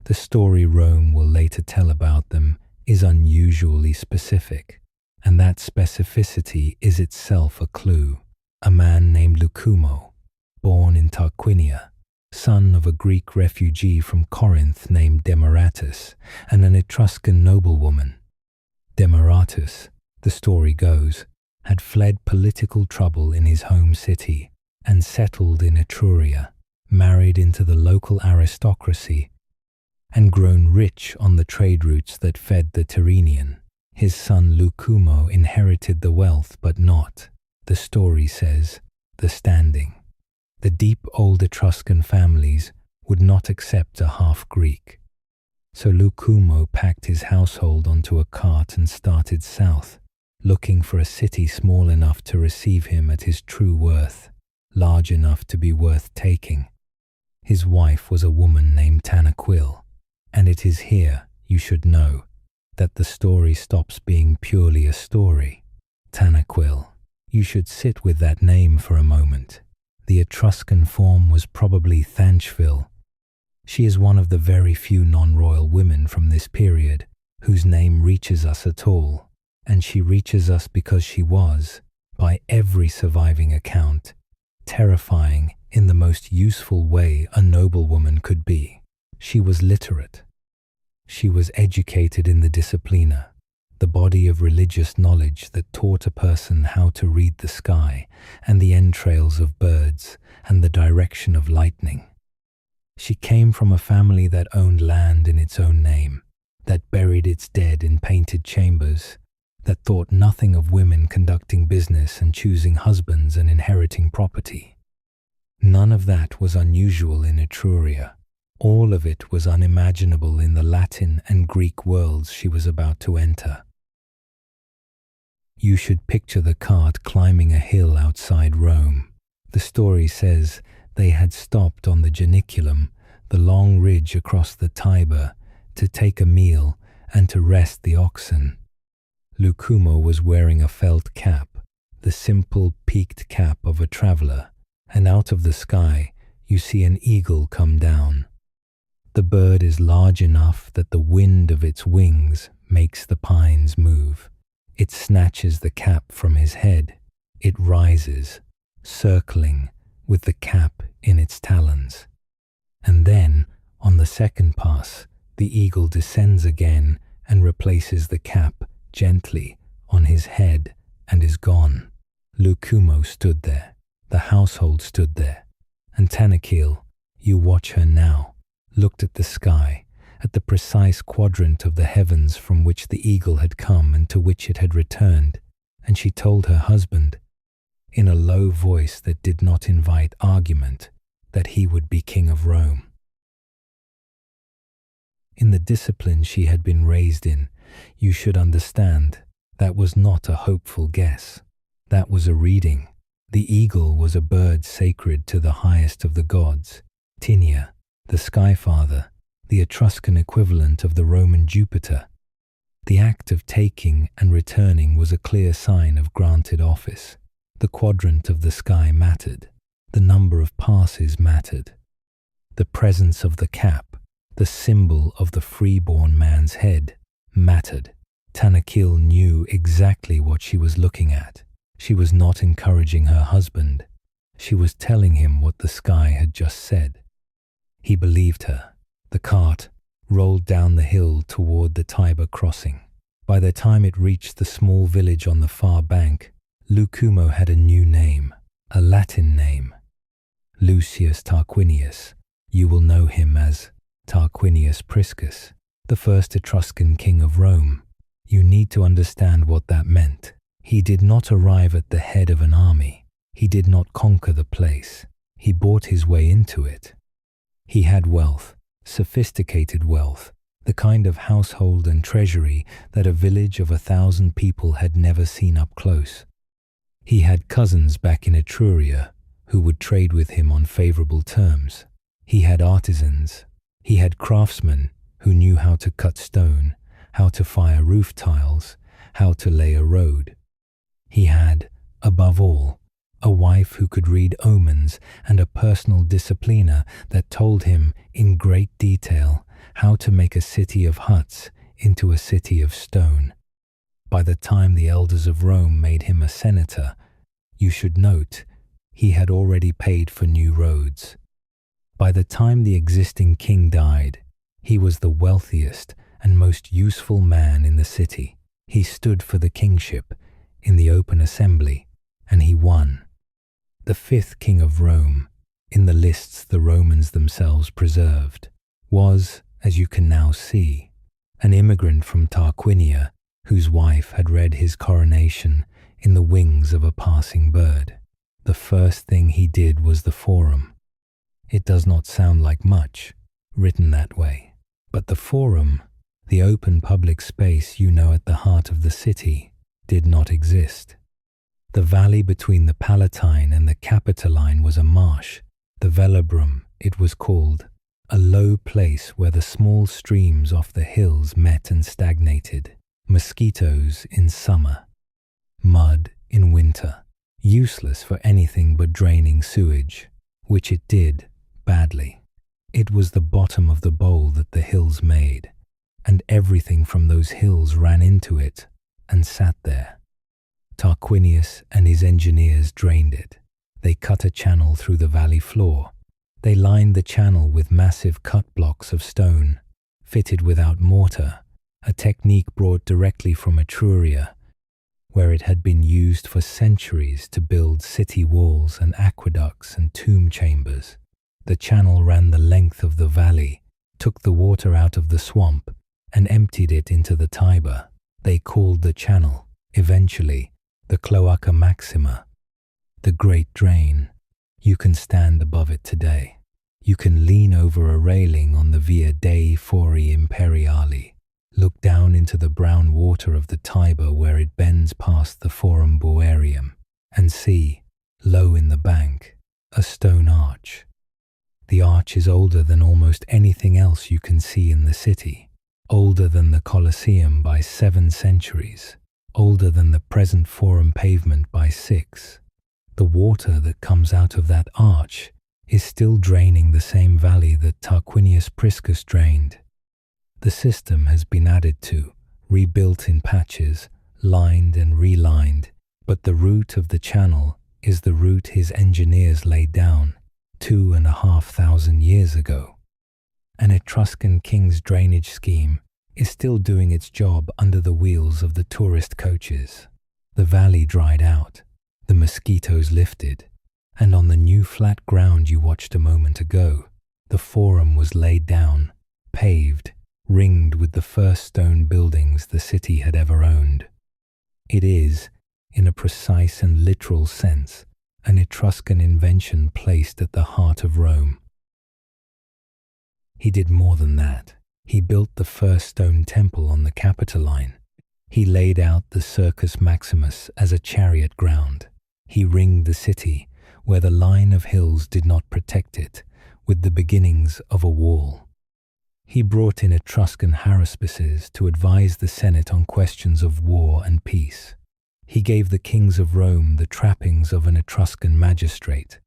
The story Rome will later tell about them is unusually specific, and that specificity is itself a clue. A man named Lucumo, born in Tarquinia, son of a Greek refugee from Corinth named Demaratus, and an Etruscan noblewoman. Demaratus, the story goes, had fled political trouble in his home city and settled in Etruria, married into the local aristocracy, and grown rich on the trade routes that fed the Tyrrhenian. His son Lucumo inherited the wealth, but not, the story says, the standing. The deep old Etruscan families would not accept a half-Greek. So Lucumo packed his household onto a cart and started south, looking for a city small enough to receive him at his true worth, large enough to be worth taking. His wife was a woman named Tanaquil, and it is here, you should know, that the story stops being purely a story. Tanaquil. You should sit with that name for a moment. The Etruscan form was probably Thanchville. She is one of the very few non-royal women from this period whose name reaches us at all, and she reaches us because she was, by every surviving account, terrifying in the most useful way a noblewoman could be. She was literate. She was educated in the Disciplina, the body of religious knowledge that taught a person how to read the sky and the entrails of birds and the direction of lightning. She came from a family that owned land in its own name, that buried its dead in painted chambers, that thought nothing of women conducting business and choosing husbands and inheriting property. None of that was unusual in Etruria. All of it was unimaginable in the Latin and Greek worlds she was about to enter. You should picture the cart climbing a hill outside Rome. The story says they had stopped on the Janiculum, the long ridge across the Tiber, to take a meal and to rest the oxen. Lucumo was wearing a felt cap, the simple peaked cap of a traveller, and out of the sky you see an eagle come down. The bird is large enough that the wind of its wings makes the pines move. It snatches the cap from his head. It rises, circling, with the cap in its talons. And then, on the second pass, the eagle descends again and replaces the cap gently on his head and is gone. Lucumo stood there. The household stood there, and Tanakil, you watch her now, looked at the sky, at the precise quadrant of the heavens from which the eagle had come and to which it had returned, and she told her husband, in a low voice that did not invite argument, that he would be king of Rome. In the discipline she had been raised in, you should understand, that was not a hopeful guess. That was a reading. The eagle was a bird sacred to the highest of the gods, Tinia, the sky father, the Etruscan equivalent of the Roman Jupiter. The act of taking and returning was a clear sign of granted office. The quadrant of the sky mattered. The number of passes mattered. The presence of the cap, the symbol of the freeborn man's head, mattered. Tanakil knew exactly what she was looking at. She was not encouraging her husband. She was telling him what the sky had just said. He believed her. The cart rolled down the hill toward the Tiber crossing. By the time it reached the small village on the far bank, Lucumo had a new name, a Latin name. Lucius Tarquinius. You will know him as Tarquinius Priscus, the first Etruscan king of Rome. You need to understand what that meant. He did not arrive at the head of an army. He did not conquer the place. He bought his way into it. He had wealth, sophisticated wealth, the kind of household and treasury that a village of 1,000 people had never seen up close. He had cousins back in Etruria who would trade with him on favorable terms. He had artisans. He had craftsmen who knew how to cut stone, how to fire roof tiles, how to lay a road. He had, above all, a wife who could read omens and a personal Disciplina that told him in great detail how to make a city of huts into a city of stone. By the time the elders of Rome made him a senator, you should note, he had already paid for new roads. By the time the existing king died, he was the wealthiest and most useful man in the city. He stood for the kingship in the open assembly, and he won. The fifth king of Rome, in the lists the Romans themselves preserved, was, as you can now see, an immigrant from Tarquinia whose wife had read his coronation in the wings of a passing bird. The first thing he did was the Forum. It does not sound like much, written that way, but the Forum, the open public space you know at the heart of the city, did not exist. The valley between the Palatine and the Capitoline was a marsh, the Velabrum, it was called, a low place where the small streams off the hills met and stagnated, mosquitoes in summer, mud in winter, useless for anything but draining sewage, which it did badly. It was the bottom of the bowl that the hills made, and everything from those hills ran into it and sat there. Tarquinius and his engineers drained it. They cut a channel through the valley floor. They lined the channel with massive cut blocks of stone, fitted without mortar, a technique brought directly from Etruria, where it had been used for centuries to build city walls and aqueducts and tomb chambers. The channel ran the length of the valley, took the water out of the swamp, and emptied it into the Tiber. They called the channel, eventually, the Cloaca Maxima, the Great Drain. You can stand above it today. You can lean over a railing on the Via dei Fori Imperiali, look down into the brown water of the Tiber where it bends past the Forum Boarium, and see, low in the bank, a stone arch. The arch is older than almost anything else you can see in the city, older than the Colosseum by 7 centuries, older than the present Forum pavement by 6. The water that comes out of that arch is still draining the same valley that Tarquinius Priscus drained. The system has been added to, rebuilt in patches, lined and relined, but the route of the channel is the route his engineers laid down 2,500 years ago. An Etruscan king's drainage scheme is still doing its job under the wheels of the tourist coaches. The valley dried out, the mosquitoes lifted, And on the new flat ground you watched a moment ago, the forum was laid down, paved, ringed with the first stone buildings the city had ever owned. It is, in a precise and literal sense, an Etruscan invention placed at the heart of Rome. He did more than that. He built the first stone temple on the Capitoline. He laid out the Circus Maximus as a chariot ground. He ringed the city, where the line of hills did not protect it, with the beginnings of a wall. He brought in Etruscan haruspices to advise the Senate on questions of war and peace. He gave the kings of Rome the trappings of an Etruscan magistrate,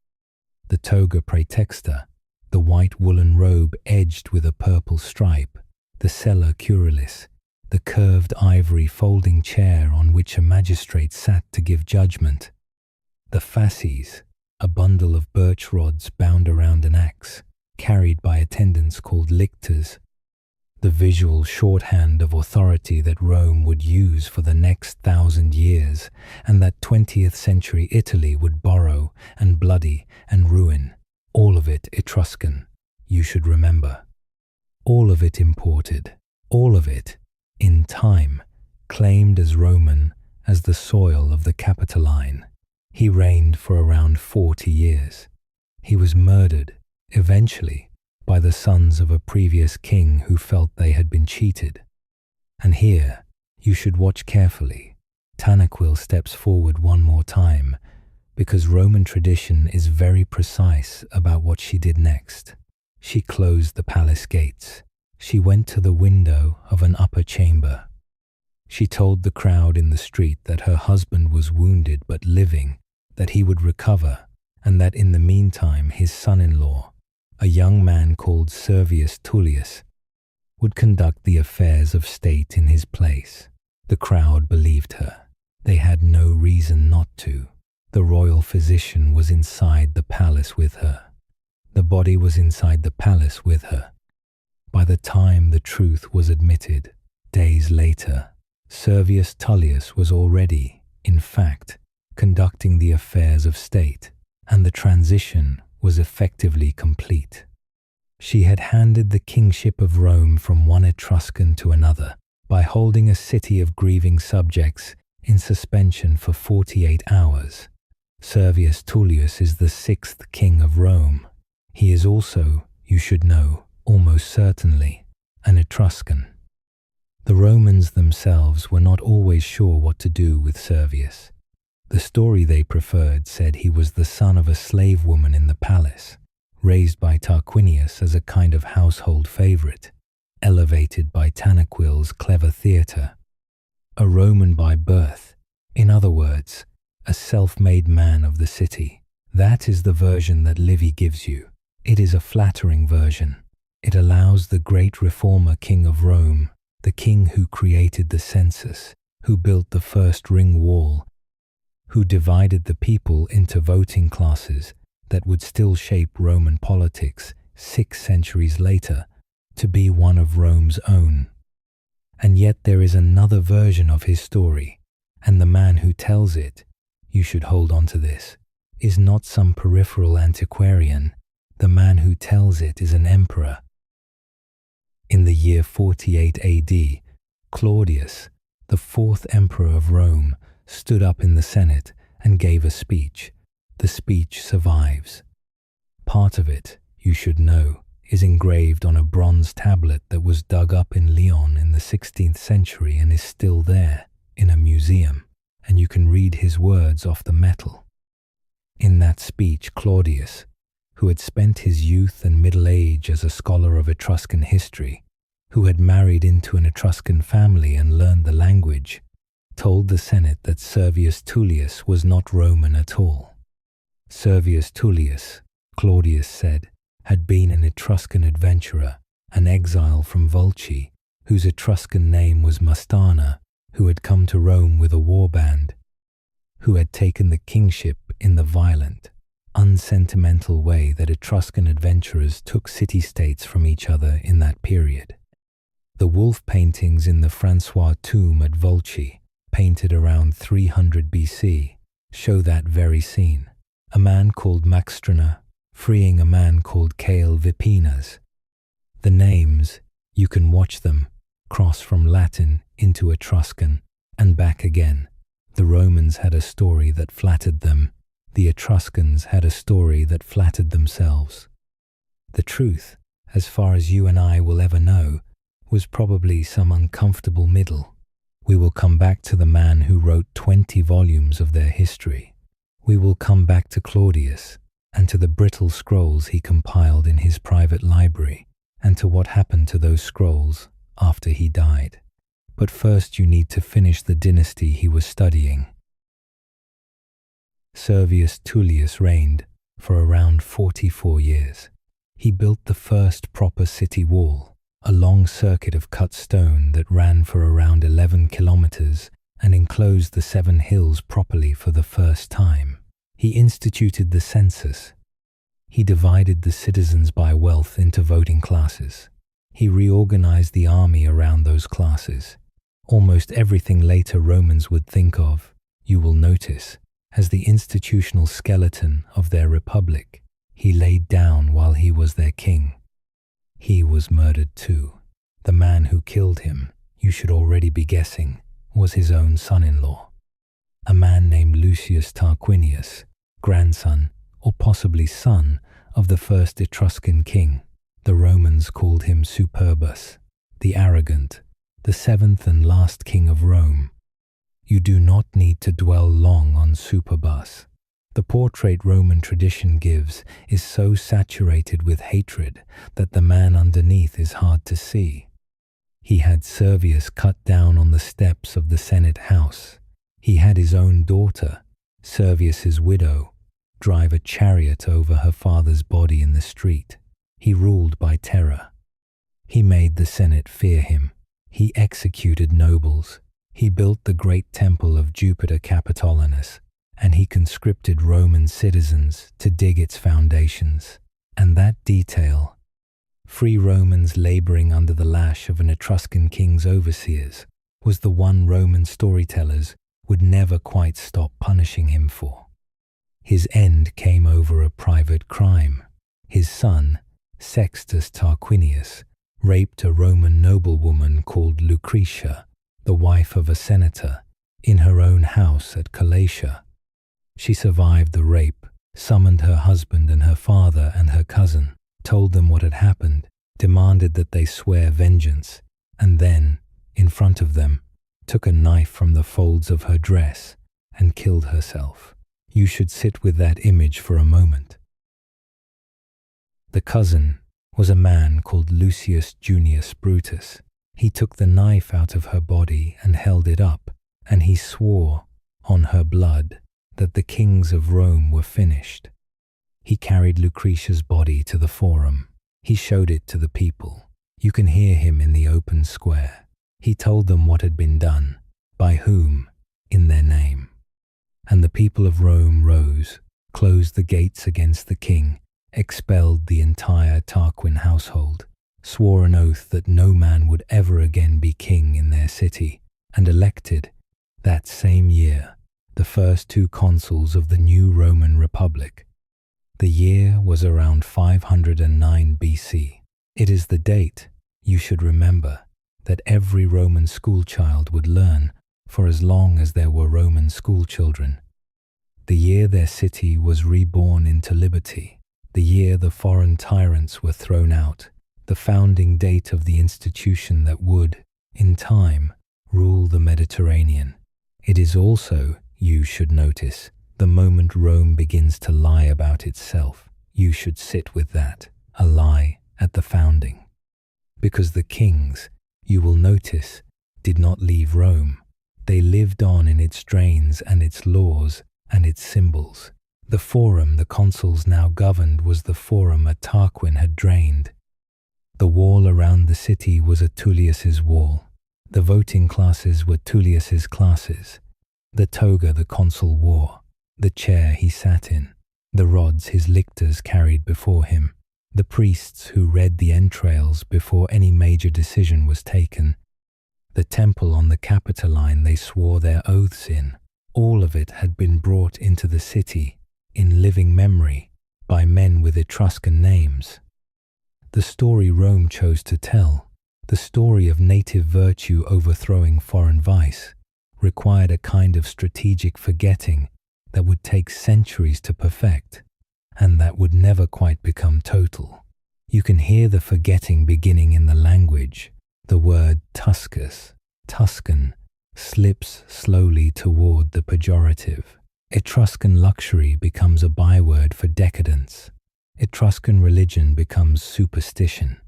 the toga praetexta, the white woolen robe edged with a purple stripe, the sella curilis, the curved ivory folding chair on which a magistrate sat to give judgment, the fasces, a bundle of birch rods bound around an axe, carried by attendants called lictors, the visual shorthand of authority that Rome would use for the next 1,000 years, and that 20th century Italy would borrow and bloody and ruin. All of it Etruscan, you should remember. All of it imported. All of it, in time, claimed as Roman as the soil of the Capitoline. He reigned for around 40 years. He was murdered, eventually, by the sons of a previous king who felt they had been cheated. And here, you should watch carefully. Tanaquil steps forward one more time, because Roman tradition is very precise about what she did next. She closed the palace gates. She went to the window of an upper chamber. She told the crowd in the street that her husband was wounded but living, that he would recover, and that in the meantime his son-in-law, a young man called Servius Tullius, would conduct the affairs of state in his place. The crowd believed her. They had no reason not to. The royal physician was inside the palace with her. The body was inside the palace with her. By the time the truth was admitted, days later, Servius Tullius was already, in fact, conducting the affairs of state, and the transition was effectively complete. She had handed the kingship of Rome from one Etruscan to another by holding a city of grieving subjects in suspension for 48 hours. Servius Tullius is the 6th king of Rome. He is also, you should know, almost certainly, an Etruscan. The Romans themselves were not always sure what to do with Servius. The story they preferred said he was the son of a slave woman in the palace, raised by Tarquinius as a kind of household favorite, elevated by Tanaquil's clever theatre. A Roman by birth, in other words, a self-made man of the city. That is the version that Livy gives you. It is a flattering version. It allows the great reformer king of Rome, the king who created the census, who built the first ring wall, who divided the people into voting classes that would still shape Roman politics 6 centuries later, to be one of Rome's own. And yet there is another version of his story, and the man who tells it, you should hold on to this, is not some peripheral antiquarian. The man who tells it is an emperor. In the year 48 AD, Claudius, the 4th emperor of Rome, stood up in the Senate and gave a speech. The speech survives. Part of it, you should know, is engraved on a bronze tablet that was dug up in Lyon in the 16th century and is still there in a museum, and you can read his words off the metal. In that speech, Claudius, who had spent his youth and middle age as a scholar of Etruscan history, who had married into an Etruscan family and learned the language, told the Senate that Servius Tullius was not Roman at all. Servius Tullius, Claudius said, had been an Etruscan adventurer, an exile from Volci, whose Etruscan name was Mastana, who had come to Rome with a warband, who had taken the kingship in the violent, unsentimental way that Etruscan adventurers took city-states from each other in that period. The wolf paintings in the Francois tomb at Volci, painted around 300 BC, show that very scene. a man called Maxtrana freeing a man called Cale Vipinas. The names, you can watch them, cross from Latin into Etruscan and back again. The Romans had a story that flattered them. The Etruscans had a story that flattered themselves. The truth, as far as you and I will ever know, was probably some uncomfortable middle. We will come back to the man who wrote 20 volumes of their history. We will come back to Claudius and to the brittle scrolls he compiled in his private library and to what happened to those scrolls after he died. But first you need to finish the dynasty he was studying. Servius Tullius reigned for around 44 years. He built the first proper city wall, a long circuit of cut stone that ran for around 11 kilometers and enclosed the 7 hills properly for the first time. He instituted the census. He divided the citizens by wealth into voting classes. He reorganized the army around those classes. Almost everything later Romans would think of, you will notice, as the institutional skeleton of their republic, he laid down while he was their king. He was murdered too. The man who killed him, you should already be guessing, was his own son-in-law. A man named Lucius Tarquinius, grandson, or possibly son, of the first Etruscan king. The Romans called him Superbus, the arrogant, the 7th and last king of Rome. You do not need to dwell long on Superbus. The portrait Roman tradition gives is so saturated with hatred that the man underneath is hard to see. He had Servius cut down on the steps of the Senate house. He had his own daughter, Servius's widow, drive a chariot over her father's body in the street. He ruled by terror. He made the Senate fear him. He executed nobles. He built the great temple of Jupiter Capitolinus, and he conscripted Roman citizens to dig its foundations. And that detail, free Romans laboring under the lash of an Etruscan king's overseers, was the one Roman storytellers would never quite stop punishing him for. His end came over a private crime. His son, Sextus Tarquinius, raped a Roman noblewoman called Lucretia, the wife of a senator, in her own house at Calatia. She survived the rape, summoned her husband and her father and her cousin, told them what had happened, demanded that they swear vengeance, and then, in front of them, took a knife from the folds of her dress and killed herself. You should sit with that image for a moment. The cousin was a man called Lucius Junius Brutus. He took the knife out of her body and held it up, and he swore, on her blood, that the kings of Rome were finished. He carried Lucretia's body to the forum. He showed it to the people. You can hear him in the open square. He told them what had been done, by whom, in their name. And the people of Rome rose, closed the gates against the king, expelled the entire Tarquin household, swore an oath that no man would ever again be king in their city, and elected, that same year, the first 2 consuls of the new Roman Republic. The year was around 509 BC. It is the date, you should remember, that every Roman schoolchild would learn for as long as there were Roman schoolchildren. The year their city was reborn into liberty. The year the foreign tyrants were thrown out. The founding date of the institution that would, in time, rule the Mediterranean. It is also, you should notice, the moment Rome begins to lie about itself. You should sit with that, a lie at the founding. Because the kings, you will notice, did not leave Rome. They lived on in its drains and its laws and its symbols. The forum the consuls now governed was the forum a Tarquin had drained. The wall around the city was a Tullius's wall. The voting classes were Tullius's classes. The toga the consul wore, the chair he sat in, the rods his lictors carried before him, the priests who read the entrails before any major decision was taken, the temple on the Capitoline they swore their oaths in, all of it had been brought into the city, in living memory by men with Etruscan names. The story Rome chose to tell, the story of native virtue overthrowing foreign vice, required a kind of strategic forgetting that would take centuries to perfect, and that would never quite become total. You can hear the forgetting beginning in the language. The word Tuscus, Tuscan, slips slowly toward the pejorative. Etruscan luxury becomes a byword for decadence. Etruscan religion becomes superstition.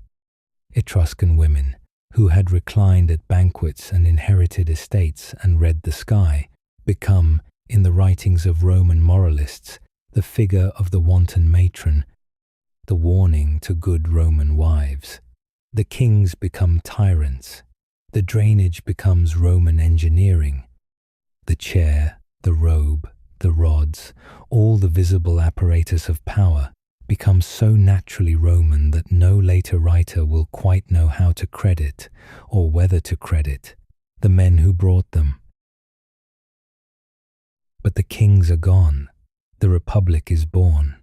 Etruscan women, who had reclined at banquets and inherited estates and read the sky, become, in the writings of Roman moralists, the figure of the wanton matron, the warning to good Roman wives. The kings become tyrants. The drainage becomes Roman engineering. The chair, the robe, the rods, all the visible apparatus of power becomes so naturally Roman that no later writer will quite know how to credit, or whether to credit, the men who brought them. But the kings are gone, the Republic is born,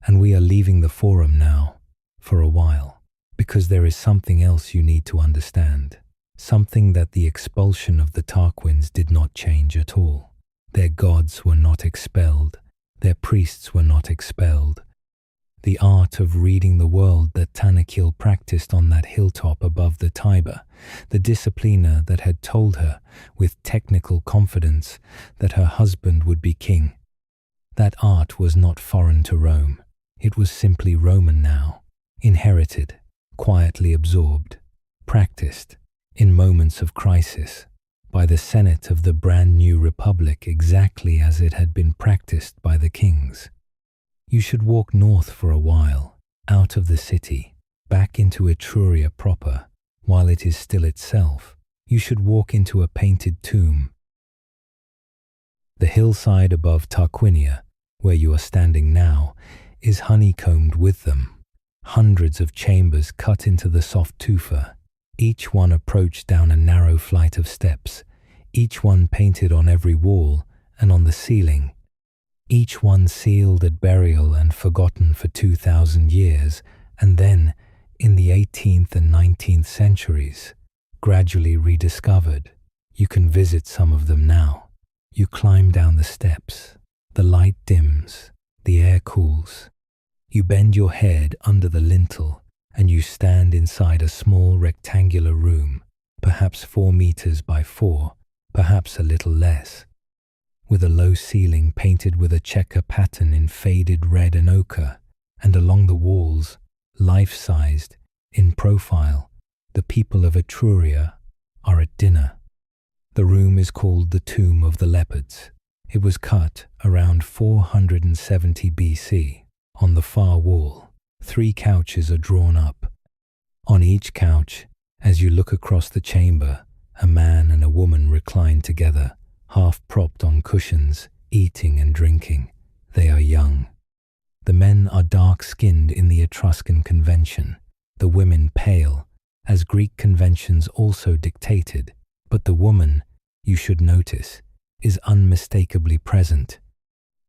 and we are leaving the Forum now, for a while, because there is something else you need to understand, something that the expulsion of the Tarquins did not change at all. Their gods were not expelled, their priests were not expelled. The art of reading the world that Tanakil practiced on that hilltop above the Tiber, the Disciplina that had told her, with technical confidence, that her husband would be king. That art was not foreign to Rome. It was simply Roman now, inherited, quietly absorbed, practiced, in moments of crisis, by the Senate of the brand new Republic exactly as it had been practiced by the kings. You should walk north for a while, out of the city, back into Etruria proper, while it is still itself. You should walk into a painted tomb. The hillside above Tarquinia, where you are standing now, is honeycombed with them. Hundreds of chambers cut into the soft tufa, each one approached down a narrow flight of steps, each one painted on every wall and on the ceiling, each one sealed at burial and forgotten for 2,000 years, and then, in the 18th and 19th centuries, gradually rediscovered. You can visit some of them now. You climb down the steps. The light dims. The air cools. You bend your head under the lintel, and you stand inside a small rectangular room, perhaps 4 meters by 4, perhaps a little less, with a low ceiling painted with a checker pattern in faded red and ochre, and along the walls, life-sized, in profile, the people of Etruria are at dinner. The room is called the Tomb of the Leopards. It was cut around 470 BC. On the far wall, 3 couches are drawn up. On each couch, as you look across the chamber, a man and a woman recline together, half propped on cushions, eating and drinking. They are young. The men are dark-skinned in the Etruscan convention, the women pale, as Greek conventions also dictated, but the woman, you should notice, is unmistakably present,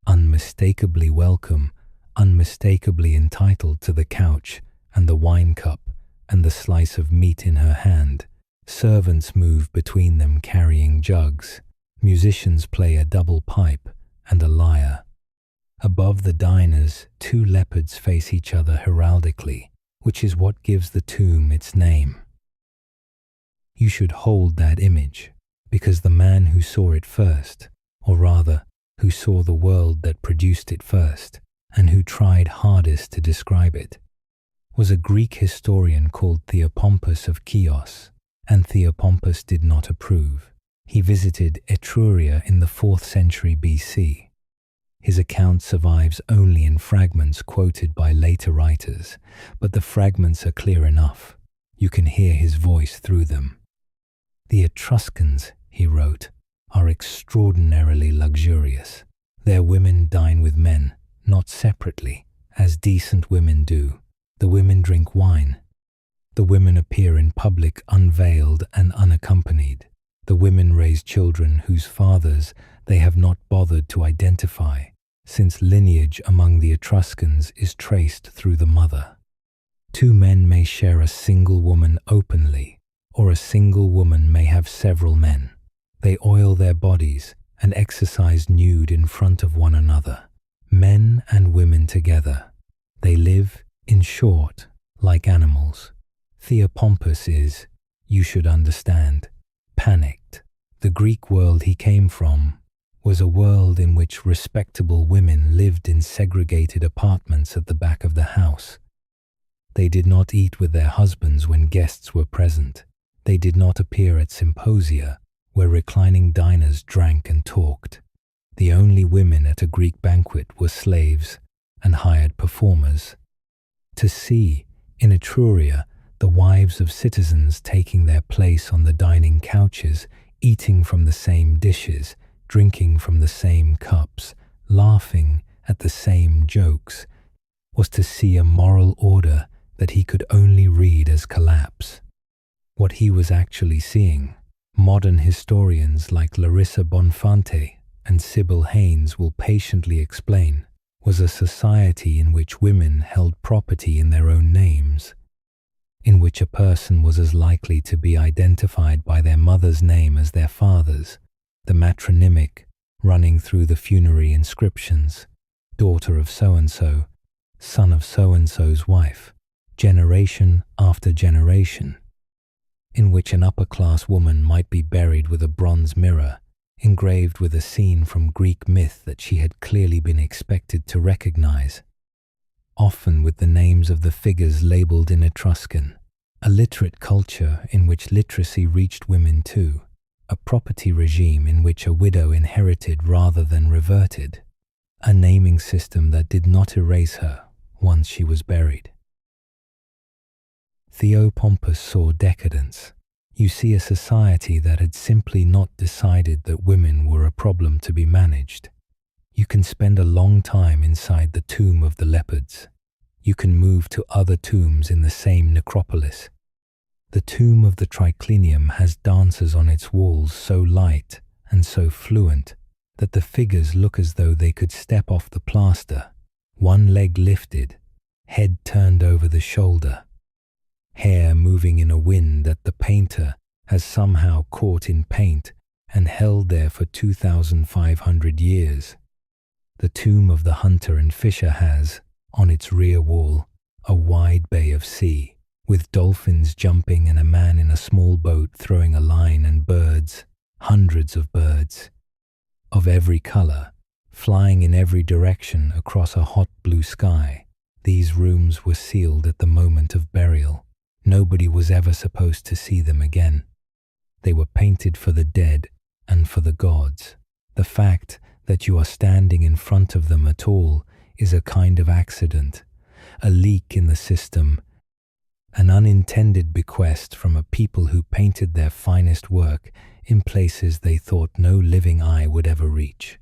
unmistakably welcome, unmistakably entitled to the couch and the wine cup and the slice of meat in her hand. Servants move between them carrying jugs. Musicians play a double pipe and a lyre. Above the diners, 2 leopards face each other heraldically, which is what gives the tomb its name. You should hold that image, because the man who saw it first, or rather, who saw the world that produced it first, and who tried hardest to describe it, was a Greek historian called Theopompus of Chios, and Theopompus did not approve. He visited Etruria in the 4th century BC. His account survives only in fragments quoted by later writers, but the fragments are clear enough. You can hear his voice through them. The Etruscans, he wrote, are extraordinarily luxurious. Their women dine with men, not separately, as decent women do. The women drink wine. The women appear in public unveiled and unaccompanied. The women raise children whose fathers they have not bothered to identify. since lineage among the Etruscans is traced through the mother. Two men may share a single woman openly, or a single woman may have several men. They oil their bodies and exercise nude in front of one another, men and women together. They live, in short, like animals. Theopompus is, you should understand, panicked. The Greek world he came from was a world in which respectable women lived in segregated apartments at the back of the house. They did not eat with their husbands when guests were present. They did not appear at symposia, where reclining diners drank and talked. The only women at a Greek banquet were slaves and hired performers. To see, in Etruria, the wives of citizens taking their place on the dining couches, eating from the same dishes, drinking from the same cups, laughing at the same jokes, was to see a moral order that he could only read as collapse. What he was actually seeing, modern historians like Larissa Bonfante and Sybil Haynes will patiently explain, was a society in which women held property in their own names, in which a person was as likely to be identified by their mother's name as their father's, the matronymic running through the funerary inscriptions, daughter of so-and-so, son of so-and-so's wife, generation after generation, in which an upper-class woman might be buried with a bronze mirror, engraved with a scene from Greek myth that she had clearly been expected to recognize, often with the names of the figures labeled in Etruscan, a literate culture in which literacy reached women too, a property regime in which a widow inherited rather than reverted, a naming system that did not erase her once she was buried. Theopompus saw decadence. You see a society that had simply not decided that women were a problem to be managed. You can spend a long time inside the tomb of the leopards. You can move to other tombs in the same necropolis. The tomb of the triclinium has dancers on its walls so light and so fluent that the figures look as though they could step off the plaster, one leg lifted, head turned over the shoulder, hair moving in a wind that the painter has somehow caught in paint and held there for 2,500 years. The tomb of the hunter and fisher has, on its rear wall, a wide bay of sea, with dolphins jumping and a man in a small boat throwing a line and birds, hundreds of birds, of every color, flying in every direction across a hot blue sky. These rooms were sealed at the moment of burial. Nobody was ever supposed to see them again. They were painted for the dead and for the gods. The fact that you are standing in front of them at all is a kind of accident, a leak in the system, an unintended bequest from a people who painted their finest work in places they thought no living eye would ever reach.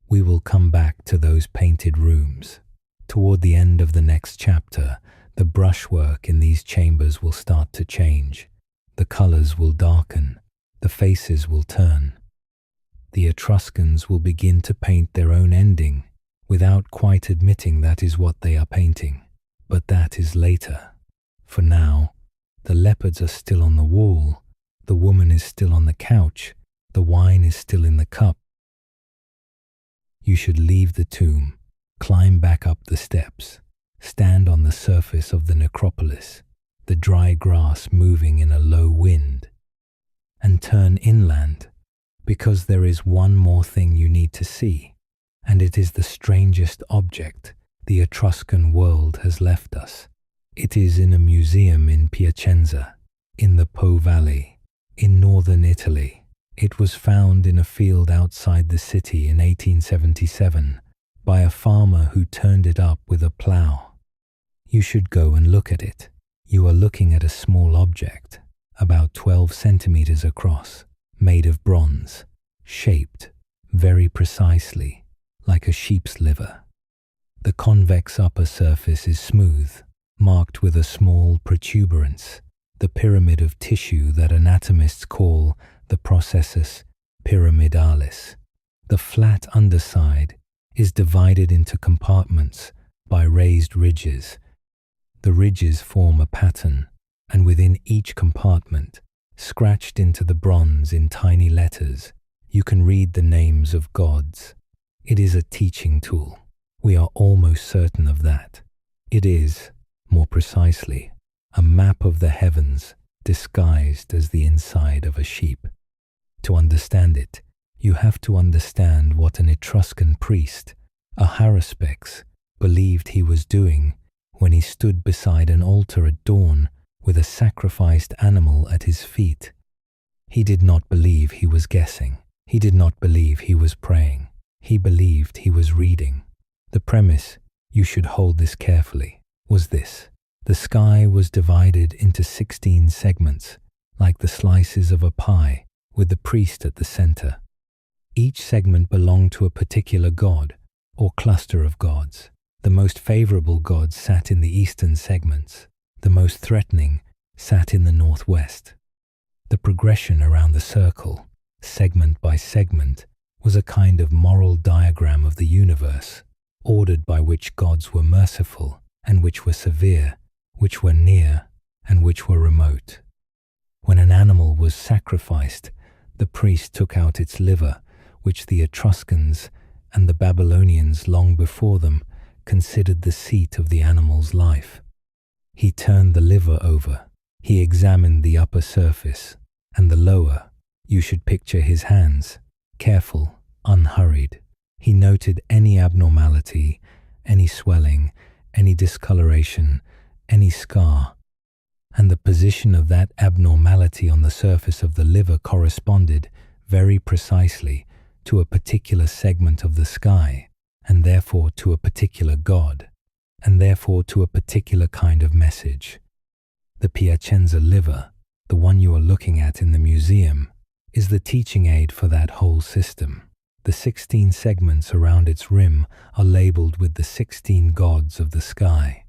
We will come back to those painted rooms. Toward the end of the next chapter, the brushwork in these chambers will start to change. The colors will darken. The faces will turn. The Etruscans will begin to paint their own ending without quite admitting that is what they are painting. But that is later. For now, the leopards are still on the wall, the woman is still on the couch, the wine is still in the cup. You should leave the tomb, climb back up the steps, stand on the surface of the necropolis, the dry grass moving in a low wind, and turn inland, because there is one more thing you need to see, and it is the strangest object the Etruscan world has left us. It is in a museum in Piacenza, in the Po Valley, in northern Italy. It was found in a field outside the city in 1877 by a farmer who turned it up with a plough. You should go and look at it. You are looking at a small object, about 12 centimeters across, made of bronze, shaped very precisely, like a sheep's liver. The convex upper surface is smooth, marked with a small protuberance, the pyramid of tissue that anatomists call the processus pyramidalis. The flat underside is divided into compartments by raised ridges. The ridges form a pattern, and within each compartment, scratched into the bronze in tiny letters, you can read the names of gods. It is a teaching tool. We are almost certain of that. It is, more precisely, a map of the heavens disguised as the inside of a sheep. To understand it, you have to understand what an Etruscan priest, a haruspex, believed he was doing when he stood beside an altar at dawn with a sacrificed animal at his feet. He did not believe he was guessing. He did not believe he was praying. He believed he was reading. The premise, you should hold this carefully, was this. The sky was divided into 16 segments, like the slices of a pie, with the priest at the center. Each segment belonged to a particular god, or cluster of gods. The most favorable gods sat in the eastern segments. The most threatening sat in the northwest. The progression around the circle, segment by segment, was a kind of moral diagram of the universe, ordered by which gods were merciful and which were severe, which were near and which were remote. When an animal was sacrificed, the priest took out its liver, which the Etruscans and the Babylonians long before them considered the seat of the animal's life. He turned the liver over. He examined the upper surface and the lower. You should picture his hands, careful, unhurried. He noted any abnormality, any swelling, any discoloration, any scar, and the position of that abnormality on the surface of the liver corresponded very precisely to a particular segment of the sky, and therefore to a particular god, and therefore to a particular kind of message. The Piacenza liver, the one you are looking at in the museum, is the teaching aid for that whole system. The 16 segments around its rim are labeled with the 16 gods of the sky.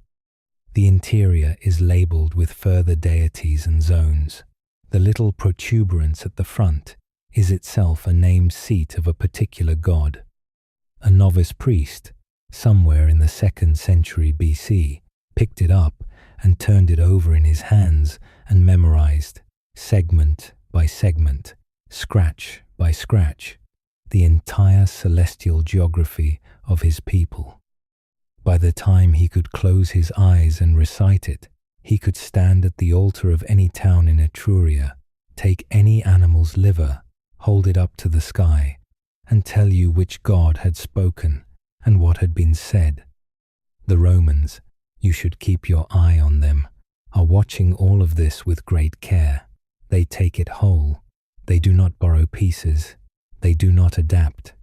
The interior is labeled with further deities and zones. The little protuberance at the front is itself a named seat of a particular god. A novice priest, somewhere in the 2nd century BC, picked it up and turned it over in his hands and memorized, segment by segment, scratch by scratch, the entire celestial geography of his people. By the time he could close his eyes and recite it, he could stand at the altar of any town in Etruria, take any animal's liver, hold it up to the sky, and tell you which god had spoken and what had been said. The Romans, you should keep your eye on them, are watching all of this with great care. They take it whole. They do not borrow pieces. They do not adapt.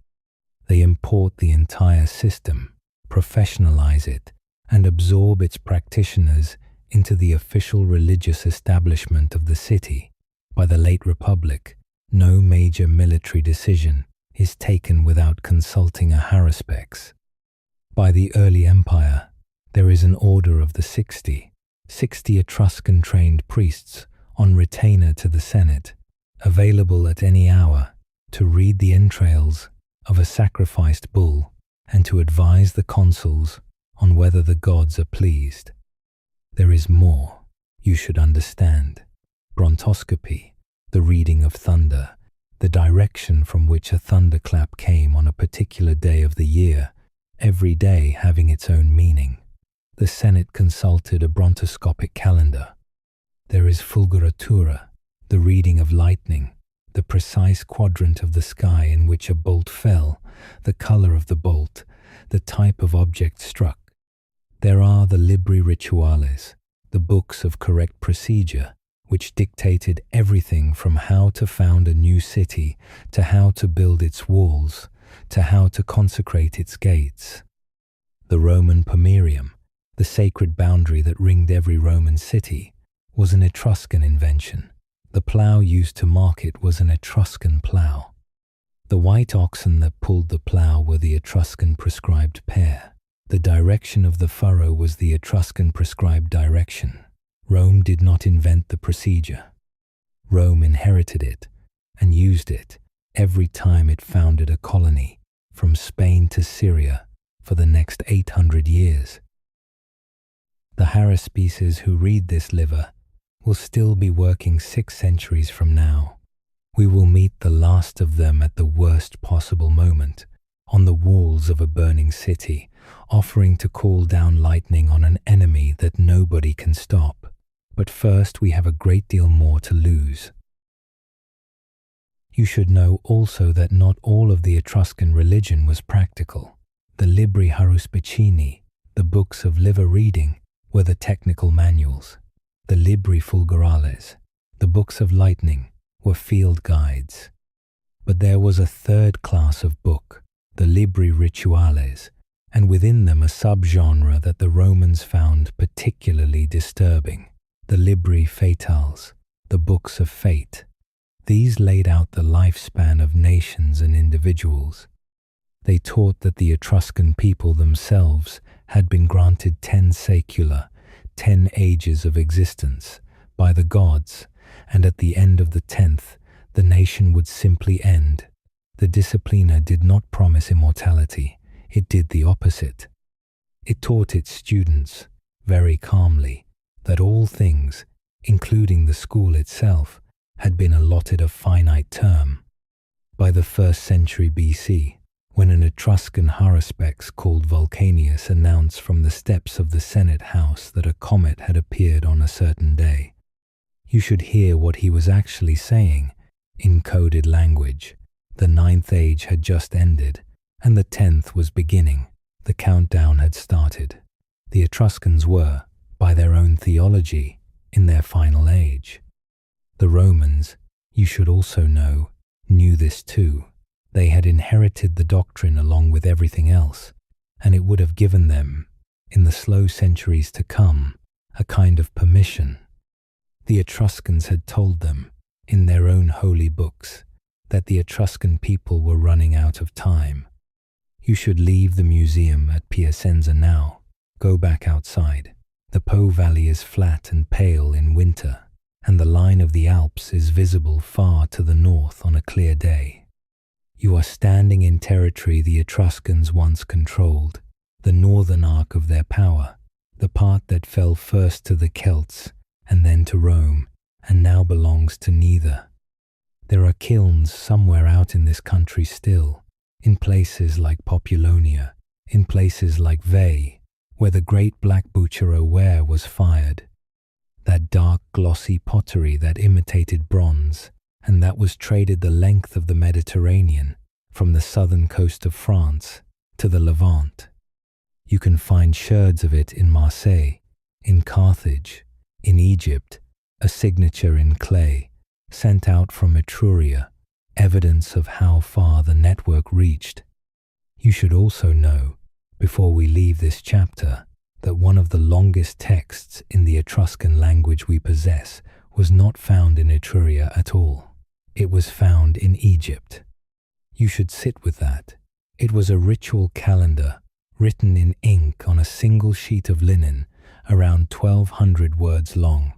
They import the entire system, professionalize it, and absorb its practitioners into the official religious establishment of the city. By the late Republic, no major military decision is taken without consulting a haruspex. By the early Empire, there is an order of the 60 Etruscan-trained priests on retainer to the Senate, available at any hour to read the entrails of a sacrificed bull and to advise the consuls on whether the gods are pleased. There is more you should understand. Brontoscopy, the reading of thunder, the direction from which a thunderclap came on a particular day of the year, every day having its own meaning. The Senate consulted a brontoscopic calendar. There is fulguratura, the reading of lightning, the precise quadrant of the sky in which a bolt fell, the color of the bolt, the type of object struck. There are the libri rituales, the books of correct procedure, which dictated everything from how to found a new city, to how to build its walls, to how to consecrate its gates. The Roman pomerium, the sacred boundary that ringed every Roman city, was an Etruscan invention. The plough used to mark it was an Etruscan plough. The white oxen that pulled the plough were the Etruscan prescribed pair. The direction of the furrow was the Etruscan prescribed direction. Rome did not invent the procedure. Rome inherited it and used it every time it founded a colony, from Spain to Syria for the next 800 years. The haruspices who read this liver will still be working 6 centuries from now. We will meet the last of them at the worst possible moment, on the walls of a burning city, offering to call down lightning on an enemy that nobody can stop. But first we have a great deal more to lose. You should know also that not all of the Etruscan religion was practical. The Libri Haruspicini, the books of liver reading, were the technical manuals. The Libri Fulgurales, the books of lightning, were field guides. But there was a third class of book, the Libri Rituales, and within them a subgenre that the Romans found particularly disturbing, the Libri Fatales, the books of fate. These laid out the lifespan of nations and individuals. They taught that the Etruscan people themselves had been granted 10 saecula, 10 ages of existence, by the gods, and at the end of the 10th, the nation would simply end. The Disciplina did not promise immortality, it did the opposite. It taught its students, very calmly, that all things, including the school itself, had been allotted a finite term. By the 1st century BC, when an Etruscan haruspex called Vulcanius announced from the steps of the Senate house that a comet had appeared on a certain day, you should hear what he was actually saying, in coded language. The 9th age had just ended, and the 10th was beginning. The countdown had started. The Etruscans were, by their own theology, in their final age. The Romans, you should also know, knew this too. They had inherited the doctrine along with everything else, and it would have given them, in the slow centuries to come, a kind of permission. The Etruscans had told them, in their own holy books, that the Etruscan people were running out of time. You should leave the museum at Piacenza now. Go back outside. The Po Valley is flat and pale in winter, and the line of the Alps is visible far to the north on a clear day. You are standing in territory the Etruscans once controlled, the northern arc of their power, the part that fell first to the Celts and then to Rome, and now belongs to neither. There are kilns somewhere out in this country still, in places like Populonia, in places like Veii, where the great black Bucero ware was fired. That dark glossy pottery that imitated bronze, and that was traded the length of the Mediterranean, from the southern coast of France to the Levant. You can find sherds of it in Marseille, in Carthage, in Egypt, a signature in clay, sent out from Etruria, evidence of how far the network reached. You should also know, before we leave this chapter, that one of the longest texts in the Etruscan language we possess was not found in Etruria at all. It was found in Egypt. You should sit with that. It was a ritual calendar written in ink on a single sheet of linen, around 1,200 words long.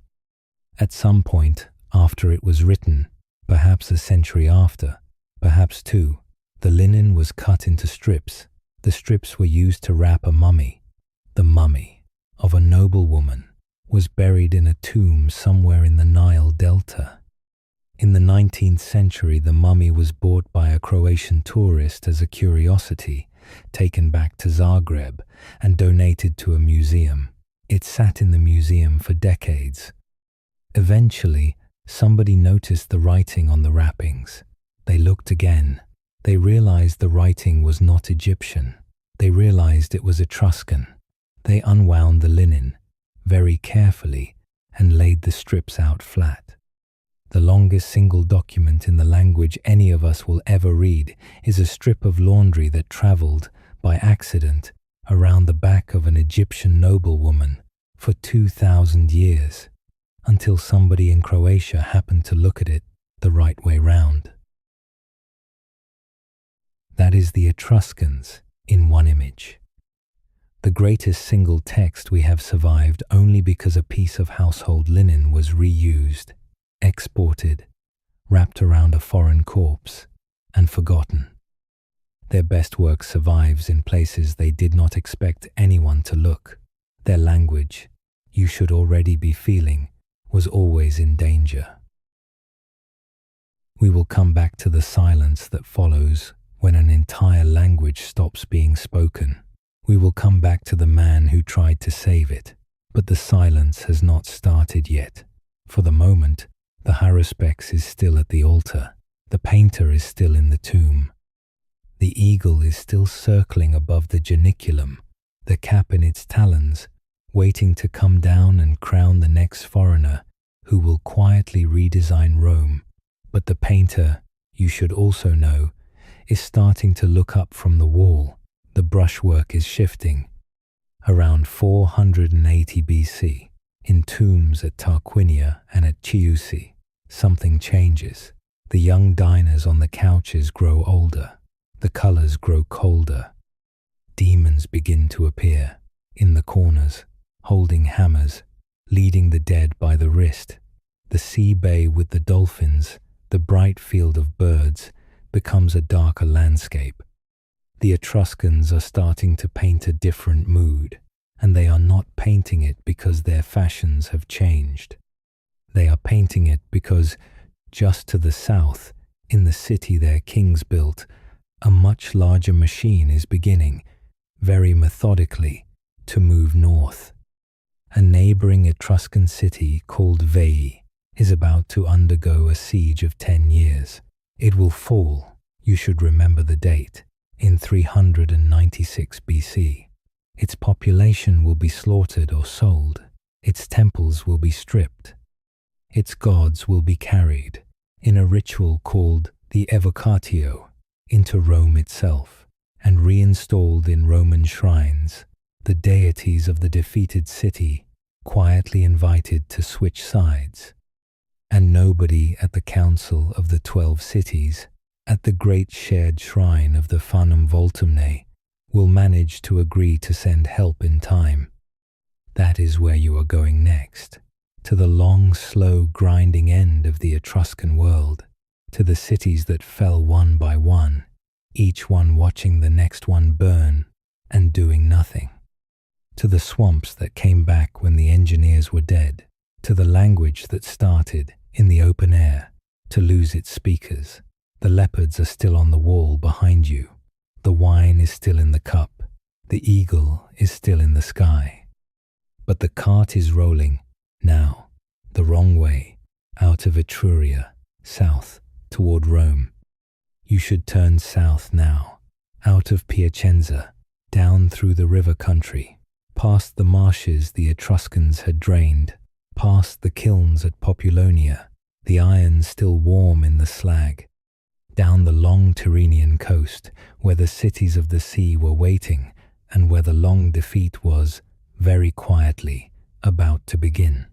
At some point after it was written, perhaps a century after, perhaps 2, the linen was cut into strips. The strips were used to wrap a mummy. The mummy of a noblewoman was buried in a tomb somewhere in the Nile Delta. In the 19th century, the mummy was bought by a Croatian tourist as a curiosity, taken back to Zagreb and donated to a museum. It sat in the museum for decades. Eventually, somebody noticed the writing on the wrappings. They looked again. They realized the writing was not Egyptian. They realized it was Etruscan. They unwound the linen very carefully and laid the strips out flat. The longest single document in the language any of us will ever read is a strip of laundry that traveled, by accident, around the back of an Egyptian noblewoman for 2,000 years, until somebody in Croatia happened to look at it the right way round. That is the Etruscans in one image. The greatest single text we have survived only because a piece of household linen was reused, exported, wrapped around a foreign corpse, and forgotten. Their best work survives in places they did not expect anyone to look. Their language, you should already be feeling, was always in danger. We will come back to the silence that follows when an entire language stops being spoken. We will come back to the man who tried to save it, but the silence has not started yet. For the moment, the haruspex is still at the altar. The painter is still in the tomb. The eagle is still circling above the geniculum, the cap in its talons, waiting to come down and crown the next foreigner who will quietly redesign Rome. But the painter, you should also know, is starting to look up from the wall. The brushwork is shifting. Around 480 BC, in tombs at Tarquinia and at Chiusi, something changes. The young diners on the couches grow older. The colors grow colder. Demons begin to appear in the corners, holding hammers, leading the dead by the wrist. The sea bay with the dolphins, the bright field of birds, becomes a darker landscape. The Etruscans are starting to paint a different mood, and they are not painting it because their fashions have changed. They are painting it because, just to the south, in the city their kings built, a much larger machine is beginning, very methodically, to move north. A neighboring Etruscan city called Veii is about to undergo a siege of 10 years. It will fall, you should remember the date, in 396 BC. Its population will be slaughtered or sold. Its temples will be stripped. Its gods will be carried, in a ritual called the evocatio, into Rome itself, and reinstalled in Roman shrines. The deities of the defeated city quietly invited to switch sides. And nobody at the council of the 12 cities, at the great shared shrine of the Fanum Voltumne, will manage to agree to send help in time. That is where you are going next, to the long, slow, grinding end of the Etruscan world, to the cities that fell one by one, each one watching the next one burn and doing nothing, to the swamps that came back when the engineers were dead, to the language that started in the open air to lose its speakers. The leopards are still on the wall behind you. The wine is still in the cup. The eagle is still in the sky. But the cart is rolling, now, the wrong way, out of Etruria, south, toward Rome. You should turn south now, out of Piacenza, down through the river country, past the marshes the Etruscans had drained, past the kilns at Populonia, the iron still warm in the slag, down the long Tyrrhenian coast, where the cities of the sea were waiting, and where the long defeat was, very quietly, about to begin.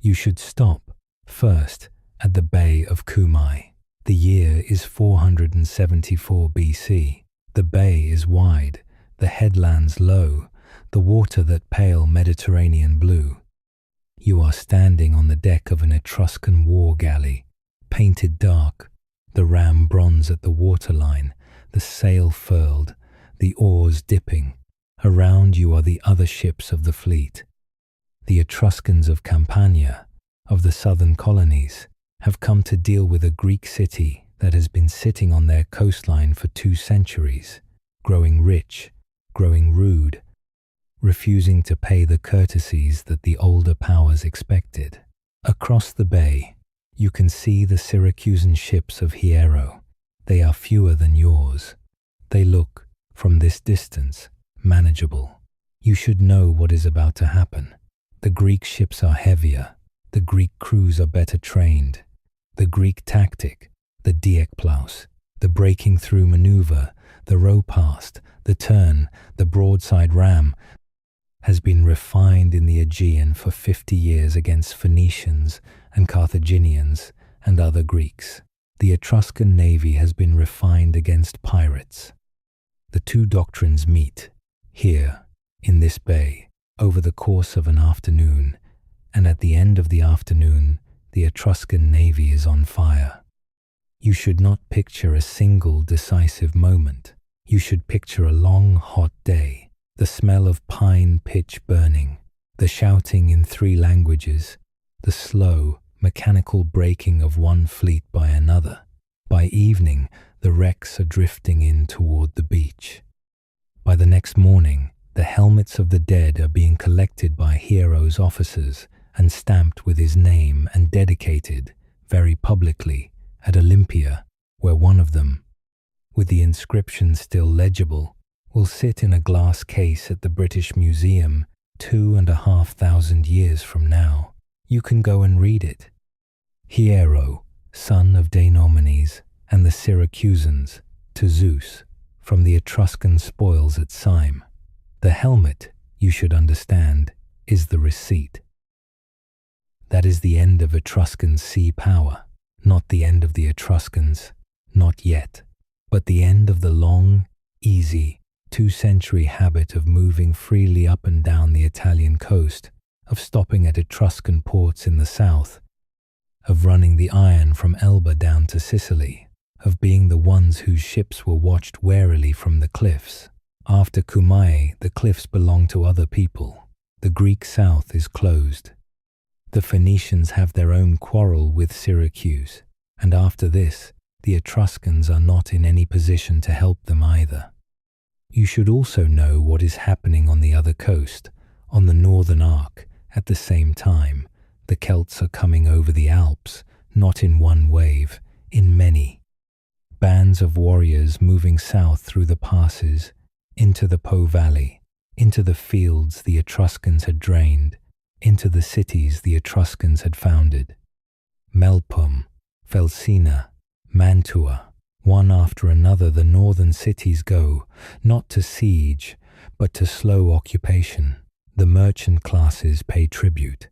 You should stop, first, at the Bay of Cumae. The year is 474 BC. The bay is wide, the headlands low, the water that pale Mediterranean blue. You are standing on the deck of an Etruscan war galley, painted dark, the ram bronze at the waterline, the sail furled, the oars dipping. Around you are the other ships of the fleet. The Etruscans of Campania, of the southern colonies, have come to deal with a Greek city that has been sitting on their coastline for 2 centuries, growing rich, growing rude, refusing to pay the courtesies that the older powers expected. Across the bay, you can see the Syracusan ships of Hiero. They are fewer than yours. They look, from this distance, manageable. You should know what is about to happen. The Greek ships are heavier. The Greek crews are better trained. The Greek tactic, the diekplaus, the breaking through maneuver, the row past, the turn, the broadside ram, has been refined in the Aegean for 50 years against Phoenicians and Carthaginians and other Greeks. The Etruscan navy has been refined against pirates. The 2 doctrines meet, here, in this bay, over the course of an afternoon, and at the end of the afternoon, the Etruscan navy is on fire. You should not picture a single decisive moment. You should picture a long, hot day, the smell of pine pitch burning, the shouting in 3 languages, the slow, mechanical breaking of one fleet by another. By evening, the wrecks are drifting in toward the beach. By the next morning, the helmets of the dead are being collected by Hero's officers and stamped with his name and dedicated, very publicly, at Olympia, where one of them, with the inscription still legible, will sit in a glass case at the British Museum 2,500 years from now. You can go and read it. Hiero, son of Deinomides and the Syracusans, to Zeus, from the Etruscan spoils at Syme. The helmet, you should understand, is the receipt. That is the end of Etruscan sea power, not the end of the Etruscans, not yet, but the end of the long, easy, 2-century habit of moving freely up and down the Italian coast, of stopping at Etruscan ports in the south, of running the iron from Elba down to Sicily, of being the ones whose ships were watched warily from the cliffs. After Cumae, the cliffs belong to other people. The Greek south is closed. The Phoenicians have their own quarrel with Syracuse, and after this, the Etruscans are not in any position to help them either. You should also know what is happening on the other coast, on the northern arc. At the same time, the Celts are coming over the Alps, not in one wave, in many. Bands of warriors moving south through the passes, into the Po Valley, into the fields the Etruscans had drained, into the cities the Etruscans had founded. Melpum, Felsina, Mantua, one after another the northern cities go, not to siege, but to slow occupation. The merchant classes pay tribute.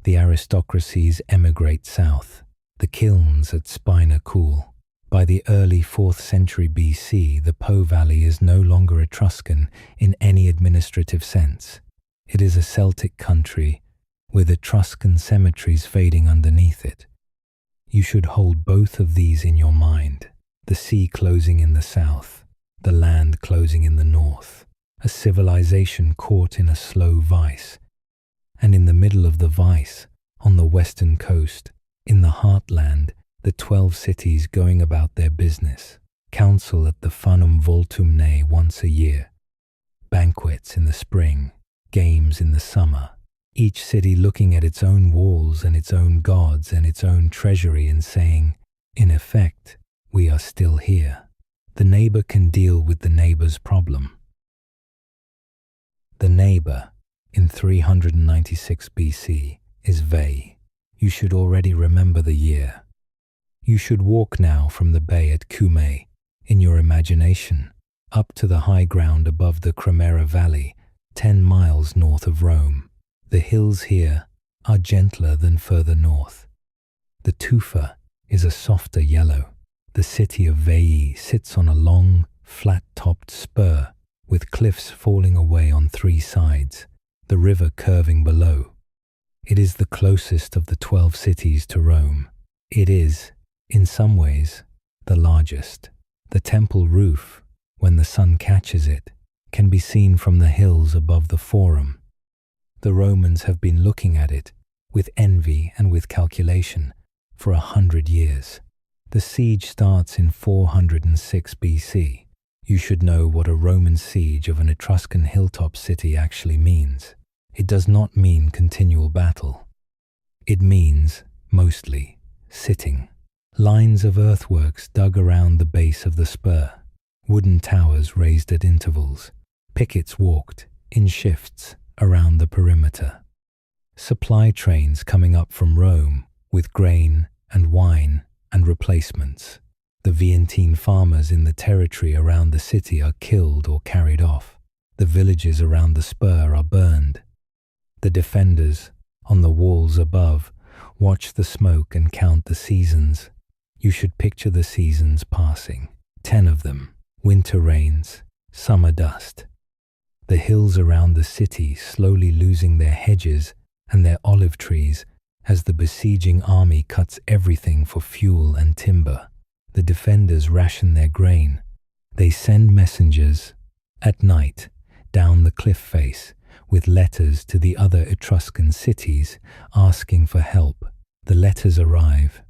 The aristocracies emigrate south. The kilns at Spina cool. By the early 4th century BC, the Po Valley is no longer Etruscan in any administrative sense. It is a Celtic country, with Etruscan cemeteries fading underneath it. You should hold both of these in your mind, the sea closing in the south, the land closing in the north, a civilization caught in a slow vice, and in the middle of the vice, on the western coast, in the heartland, the 12 cities going about their business, council at the Funum Voltumnae once a year, banquets in the spring, games in the summer, each city looking at its own walls and its own gods and its own treasury and saying, in effect, we are still here. The neighbor can deal with the neighbor's problem. The neighbor, in 396 BC, is Veii. You should already remember the year. You should walk now from the bay at Cumae, in your imagination, up to the high ground above the Cremera Valley, 10 miles north of Rome. The hills here are gentler than further north. The tufa is a softer yellow. The city of Veii sits on a long, flat-topped spur, with cliffs falling away on 3 sides, the river curving below. It is the closest of the 12 cities to Rome. It is, in some ways, the largest. The temple roof, when the sun catches it, can be seen from the hills above the Forum. The Romans have been looking at it, with envy and with calculation, for 100 years. The siege starts in 406 BC. You should know what a Roman siege of an Etruscan hilltop city actually means. It does not mean continual battle. It means, mostly, sitting. Lines of earthworks dug around the base of the spur, wooden towers raised at intervals, pickets walked, in shifts, around the perimeter. Supply trains coming up from Rome with grain and wine and replacements. The Veientine farmers in the territory around the city are killed or carried off. The villages around the spur are burned. The defenders, on the walls above, watch the smoke and count the seasons. You should picture the seasons passing, 10 of them, winter rains, summer dust. The hills around the city slowly losing their hedges and their olive trees as the besieging army cuts everything for fuel and timber. the defenders ration their grain. They send messengers at night down the cliff face with letters to the other Etruscan cities asking for help. The letters arrive.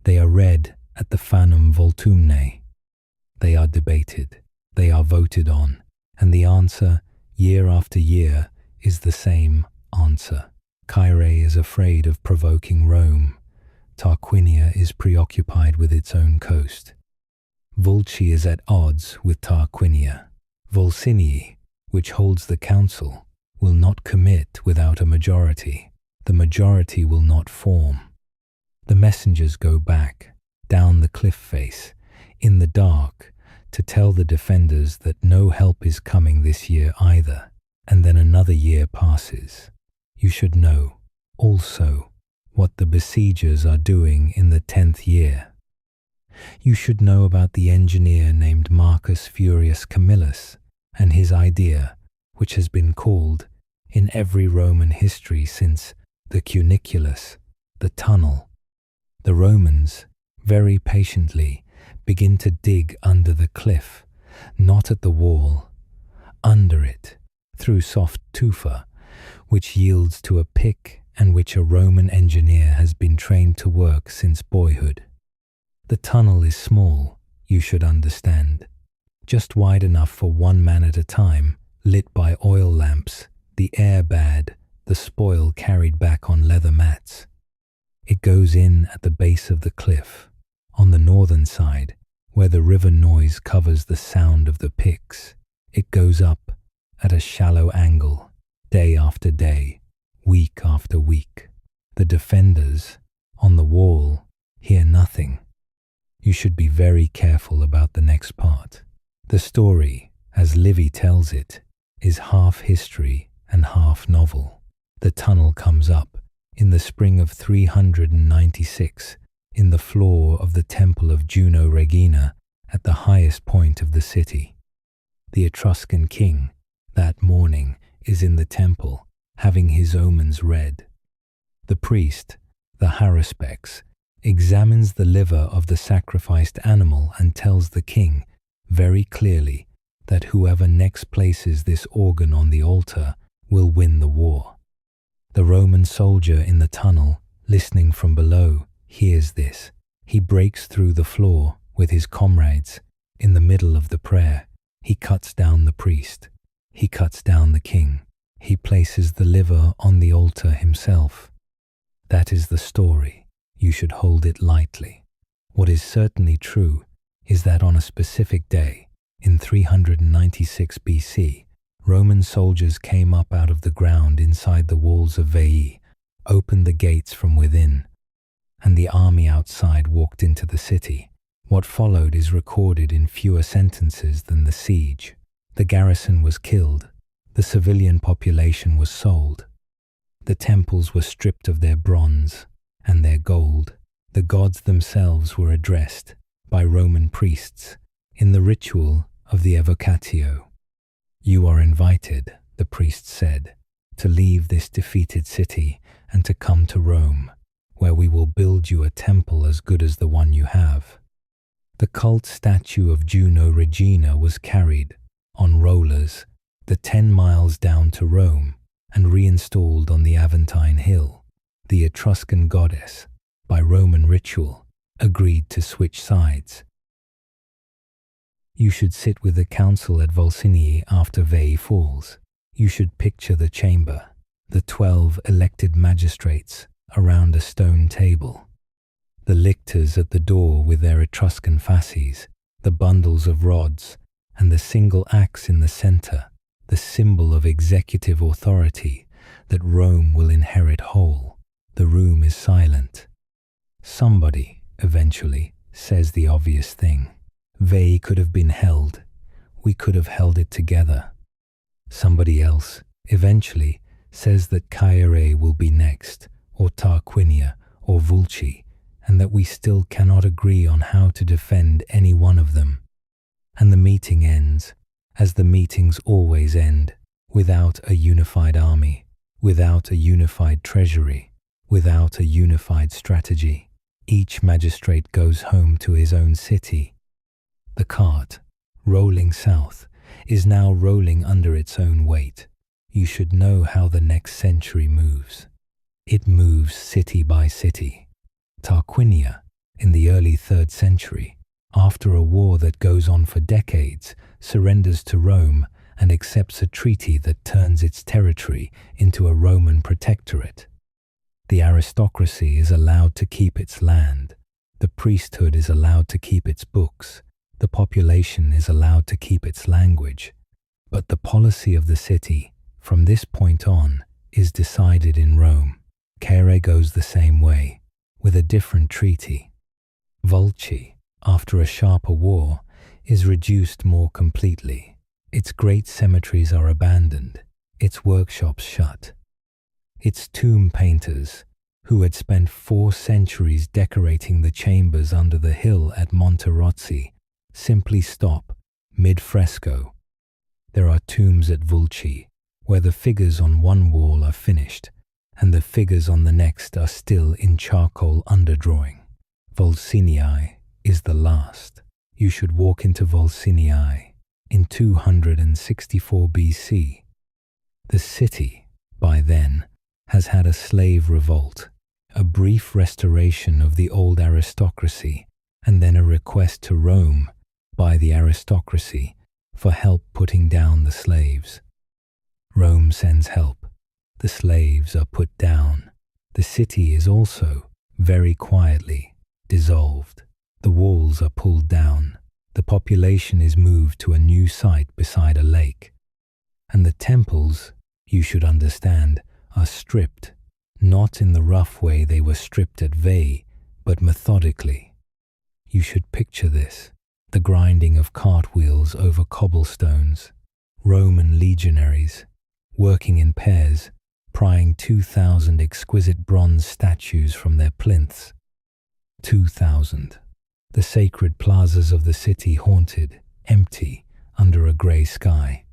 They are read at the Fanum Voltumne. They are debated. They are voted on. And the answer, year after year, is the same answer. Caere is afraid of provoking Rome. Tarquinia is preoccupied with its own coast. Volci is at odds with Tarquinia. Volsinii, which holds the council, will not commit without a majority. The majority will not form. The messengers go back, down the cliff face, in the dark, to tell the defenders that no help is coming this year either, and then another year passes. You should know, also, what the besiegers are doing in the 10th year. You should know about the engineer named Marcus Furius Camillus and his idea, which has been called, in every Roman history since the Cuniculus, the tunnel. The Romans, very patiently, begin to dig under the cliff, not at the wall, under it, through soft tufa, which yields to a pick and which a Roman engineer has been trained to work since boyhood. The tunnel is small, you should understand, just wide enough for one man at a time, lit by oil lamps, the air bad, the spoil carried back on leather mats. It goes in at the base of the cliff, on the northern side, where the river noise covers the sound of the picks. It goes up at a shallow angle, day after day, week after week. The defenders, on the wall, hear nothing. You should be very careful about the next part. The story, as Livy tells it, is half history and half novel. The tunnel comes up in the spring of 396 in the floor of the temple of Juno Regina at the highest point of the city. The Etruscan king, that morning, is in the temple, having his omens read. The priest, the haruspex, examines the liver of the sacrificed animal and tells the king very clearly that whoever next places this organ on the altar will win the war. The Roman soldier in the tunnel, listening from below, hears this. He breaks through the floor with his comrades. In the middle of the prayer, he cuts down the priest. He cuts down the king. He places the liver on the altar himself. That is the story. You should hold it lightly. What is certainly true is that on a specific day, in 396 BC, Roman soldiers came up out of the ground inside the walls of Veii, opened the gates from within, and the army outside walked into the city. What followed is recorded in fewer sentences than the siege. The garrison was killed. The civilian population was sold. The temples were stripped of their bronze and their gold. The gods themselves were addressed by Roman priests in the ritual of the evocatio. You are invited, the priest said, to leave this defeated city and to come to Rome, where we will build you a temple as good as the one you have. The cult statue of Juno Regina was carried on rollers the 10 miles down to Rome and reinstalled on the Aventine Hill. The Etruscan goddess, by Roman ritual, agreed to switch sides. You should sit with the council at Volsinii after Veii falls. You should picture the chamber, the 12 elected magistrates around a stone table, the lictors at the door with their Etruscan fasces, the bundles of rods, and the single axe in the center, the symbol of executive authority that Rome will inherit whole. The room is silent. Somebody, eventually, says the obvious thing. Veii could have been held. We could have held it together. Somebody else, eventually, says that Caere will be next, or Tarquinia, or Volci, and that we still cannot agree on how to defend any one of them. And the meeting ends, as the meetings always end, without a unified army, without a unified treasury, without a unified strategy. Each magistrate goes home to his own city. The cart, rolling south, is now rolling under its own weight. You should know how the next century moves. It moves city by city. Tarquinia, in the early 3rd century, after a war that goes on for decades, surrenders to Rome and accepts a treaty that turns its territory into a Roman protectorate. The aristocracy is allowed to keep its land. The priesthood is allowed to keep its books. The population is allowed to keep its language. But the policy of the city, from this point on, is decided in Rome. Caere goes the same way, with a different treaty. Volci, after a sharper war, is reduced more completely. Its great cemeteries are abandoned, its workshops shut. Its tomb painters, who had spent 4 centuries decorating the chambers under the hill at Monterozzi, simply stop mid-fresco. There are tombs at Volci, where the figures on one wall are finished, and the figures on the next are still in charcoal underdrawing. Volsinii is the last. You should walk into Volsinii in 264 BC. The city, by then, has had a slave revolt, a brief restoration of the old aristocracy, and then a request to Rome by the aristocracy for help putting down the slaves. Rome sends help. The slaves are put down. The city is also, very quietly, dissolved. The walls are pulled down. The population is moved to a new site beside a lake. And the temples, you should understand, are stripped, not in the rough way they were stripped at Veii, but methodically. You should picture this, the grinding of cartwheels over cobblestones, Roman legionaries, working in pairs, prying 2,000 exquisite bronze statues from their plinths. 2,000. The sacred plazas of the city haunted, empty, under a grey sky.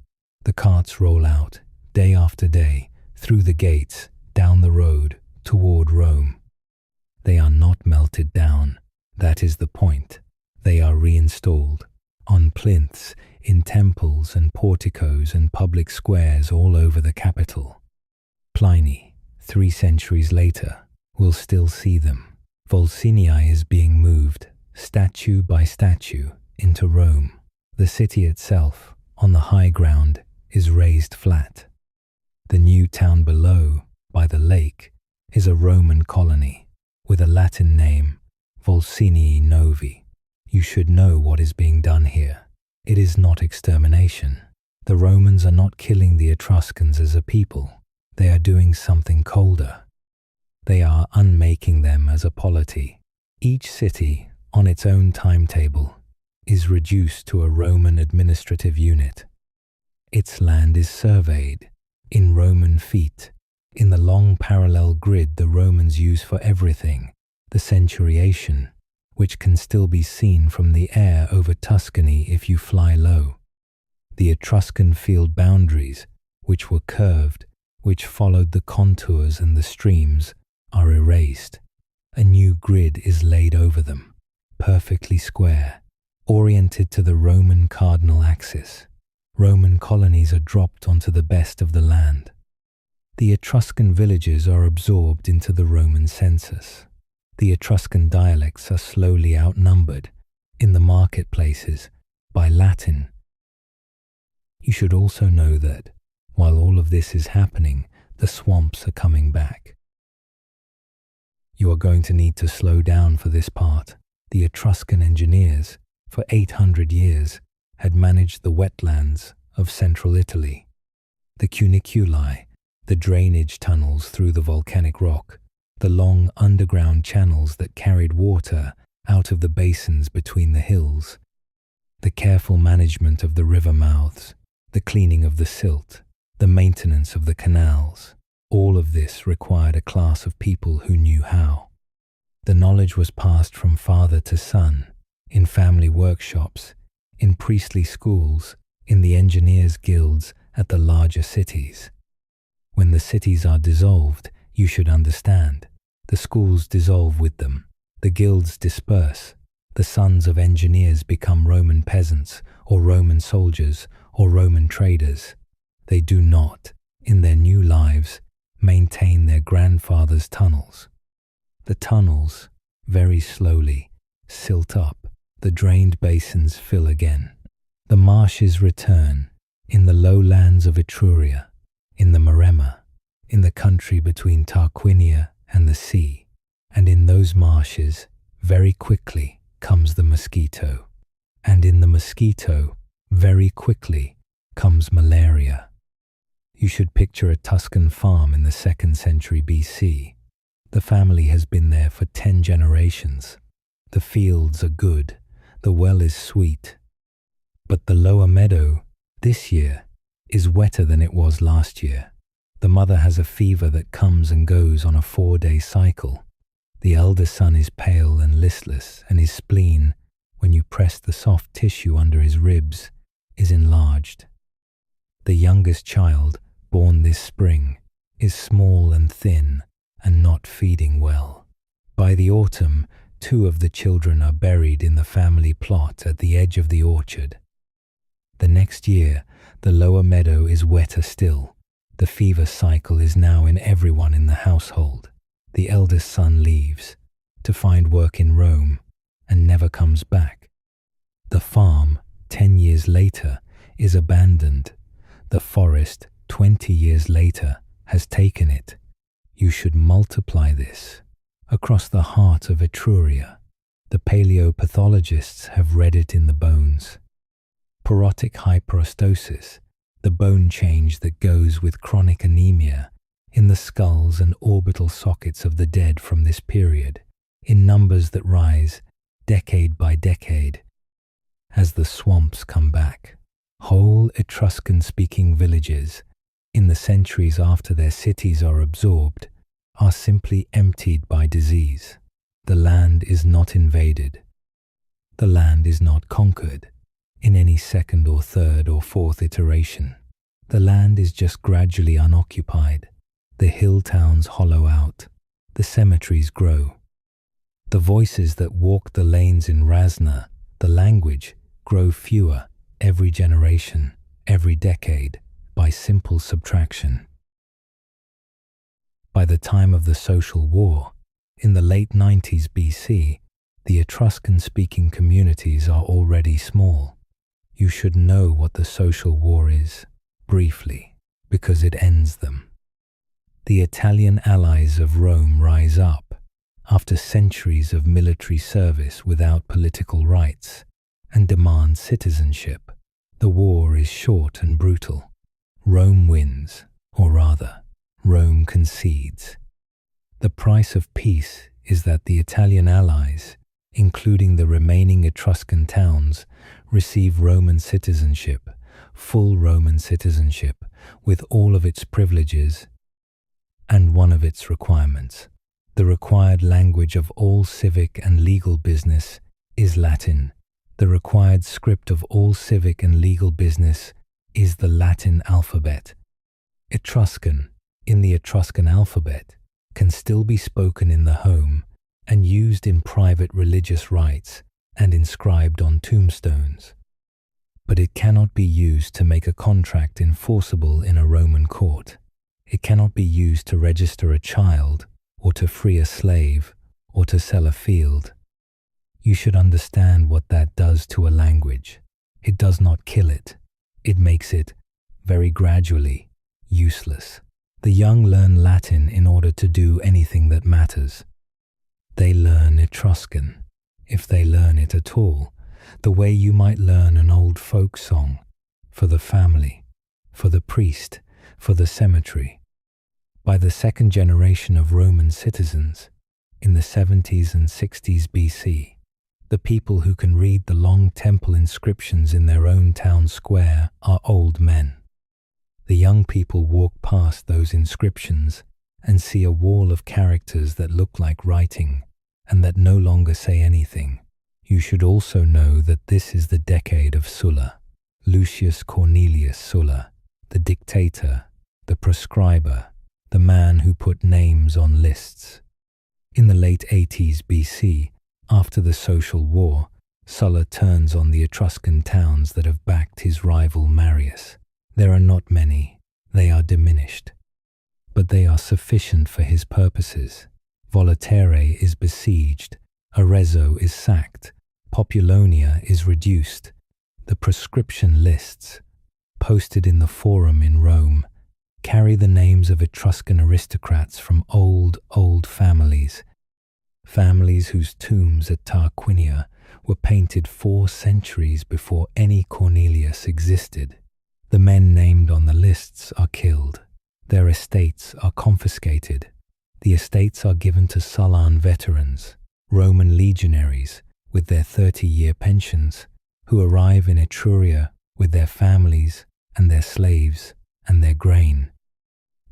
The carts roll out, day after day, through the gates, down the road, toward Rome. They are not melted down. That is the point. They are reinstalled, on plinths, in temples and porticos and public squares all over the capital. Pliny, 3 centuries later, will still see them. Volsinii is being moved, statue by statue, into Rome. The city itself, on the high ground, is raised flat. The new town below, by the lake, is a Roman colony, with a Latin name, Volsinii Novi. You should know what is being done here. It is not extermination. The Romans are not killing the Etruscans as a people. They are doing something colder. They are unmaking them as a polity. Each city, on its own timetable, is reduced to a Roman administrative unit. Its land is surveyed, in Roman feet, in the long parallel grid the Romans use for everything, the centuriation, which can still be seen from the air over Tuscany if you fly low. The Etruscan field boundaries, which were curved, which followed the contours and the streams, are erased. A new grid is laid over them, perfectly square, oriented to the Roman cardinal axis. Roman colonies are dropped onto the best of the land. The Etruscan villages are absorbed into the Roman census. The Etruscan dialects are slowly outnumbered, in the marketplaces, by Latin. You should also know that, while all of this is happening, the swamps are coming back. You are going to need to slow down for this part. The Etruscan engineers, for 800 years, had managed the wetlands of central Italy. The cuniculi, the drainage tunnels through the volcanic rock, the long underground channels that carried water out of the basins between the hills, the careful management of the river mouths, the cleaning of the silt, the maintenance of the canals. All of this required a class of people who knew how. The knowledge was passed from father to son, in family workshops, in priestly schools, in the engineers' guilds at the larger cities. When the cities are dissolved, you should understand, the schools dissolve with them. The guilds disperse. The sons of engineers become Roman peasants, or Roman soldiers, or Roman traders. They do not, in their new lives, maintain their grandfathers' tunnels. The tunnels, very slowly, silt up. The drained basins fill again. The marshes return, in the lowlands of Etruria, in the Maremma, in the country between Tarquinia and the sea, and in those marshes, very quickly, comes the mosquito, and in the mosquito, very quickly, comes malaria. You should picture a Tuscan farm in the 2nd century BC. The family has been there for 10 generations. The fields are good, the well is sweet. But the lower meadow, this year, is wetter than it was last year. The mother has a fever that comes and goes on a 4-day cycle. The elder son is pale and listless, and his spleen, when you press the soft tissue under his ribs, is enlarged. The youngest child, born this spring, is small and thin and not feeding well. By the autumn, 2 of the children are buried in the family plot at the edge of the orchard. The next year, the lower meadow is wetter still. The fever cycle is now in everyone in the household. The eldest son leaves to find work in Rome and never comes back. The farm, 10 years later, is abandoned. The forest, 20 years later, has taken it. You should multiply this across the heart of Etruria. The paleopathologists have read it in the bones. Porotic hyperostosis, the bone change that goes with chronic anemia, in the skulls and orbital sockets of the dead from this period, in numbers that rise decade by decade. As the swamps come back, whole Etruscan-speaking villages, in the centuries after their cities are absorbed, are simply emptied by disease. The land is not invaded. The land is not conquered in any 2nd or 3rd or 4th iteration. The land is just gradually unoccupied. The hill towns hollow out. The cemeteries grow. The voices that walk the lanes in Rasna, the language, grow fewer every generation, every decade, by simple subtraction. By the time of the Social War, in the late 90s BC, the Etruscan-speaking communities are already small. You should know what the Social War is, briefly, because it ends them. The Italian allies of Rome rise up, after centuries of military service without political rights, and demand citizenship. The war is short and brutal. Rome wins, or rather, Rome concedes. The price of peace is that the Italian allies, including the remaining Etruscan towns, receive Roman citizenship, full Roman citizenship, with all of its privileges, and one of its requirements. The required language of all civic and legal business is Latin. The required script of all civic and legal business is the Latin alphabet. Etruscan, in the Etruscan alphabet, can still be spoken in the home and used in private religious rites and inscribed on tombstones. But it cannot be used to make a contract enforceable in a Roman court. It cannot be used to register a child, or to free a slave, or to sell a field. You should understand what that does to a language. It does not kill it. It makes it, very gradually, useless. The young learn Latin in order to do anything that matters. They learn Etruscan, if they learn it at all, the way you might learn an old folk song, for the family, for the priest, for the cemetery. By the 2nd generation of Roman citizens, in the 70s and 60s BC, the people who can read the long temple inscriptions in their own town square are old men. The young people walk past those inscriptions and see a wall of characters that look like writing and that no longer say anything. You should also know that this is the decade of Sulla, Lucius Cornelius Sulla, the dictator, the proscriber, the man who put names on lists. In the late 80s BC, after the social war, Sulla turns on the Etruscan towns that have backed his rival Marius. There are not many, they are diminished, but they are sufficient for his purposes. Volaterrae is besieged, Arezzo is sacked, Populonia is reduced. The proscription lists, posted in the Forum in Rome, carry the names of Etruscan aristocrats from old families, families whose tombs at Tarquinia were painted 4 centuries before any Cornelius existed. The men named on the lists are killed. Their estates are confiscated. The estates are given to Sullan veterans, Roman legionaries with their 30-year pensions, who arrive in Etruria with their families and their slaves and their grain.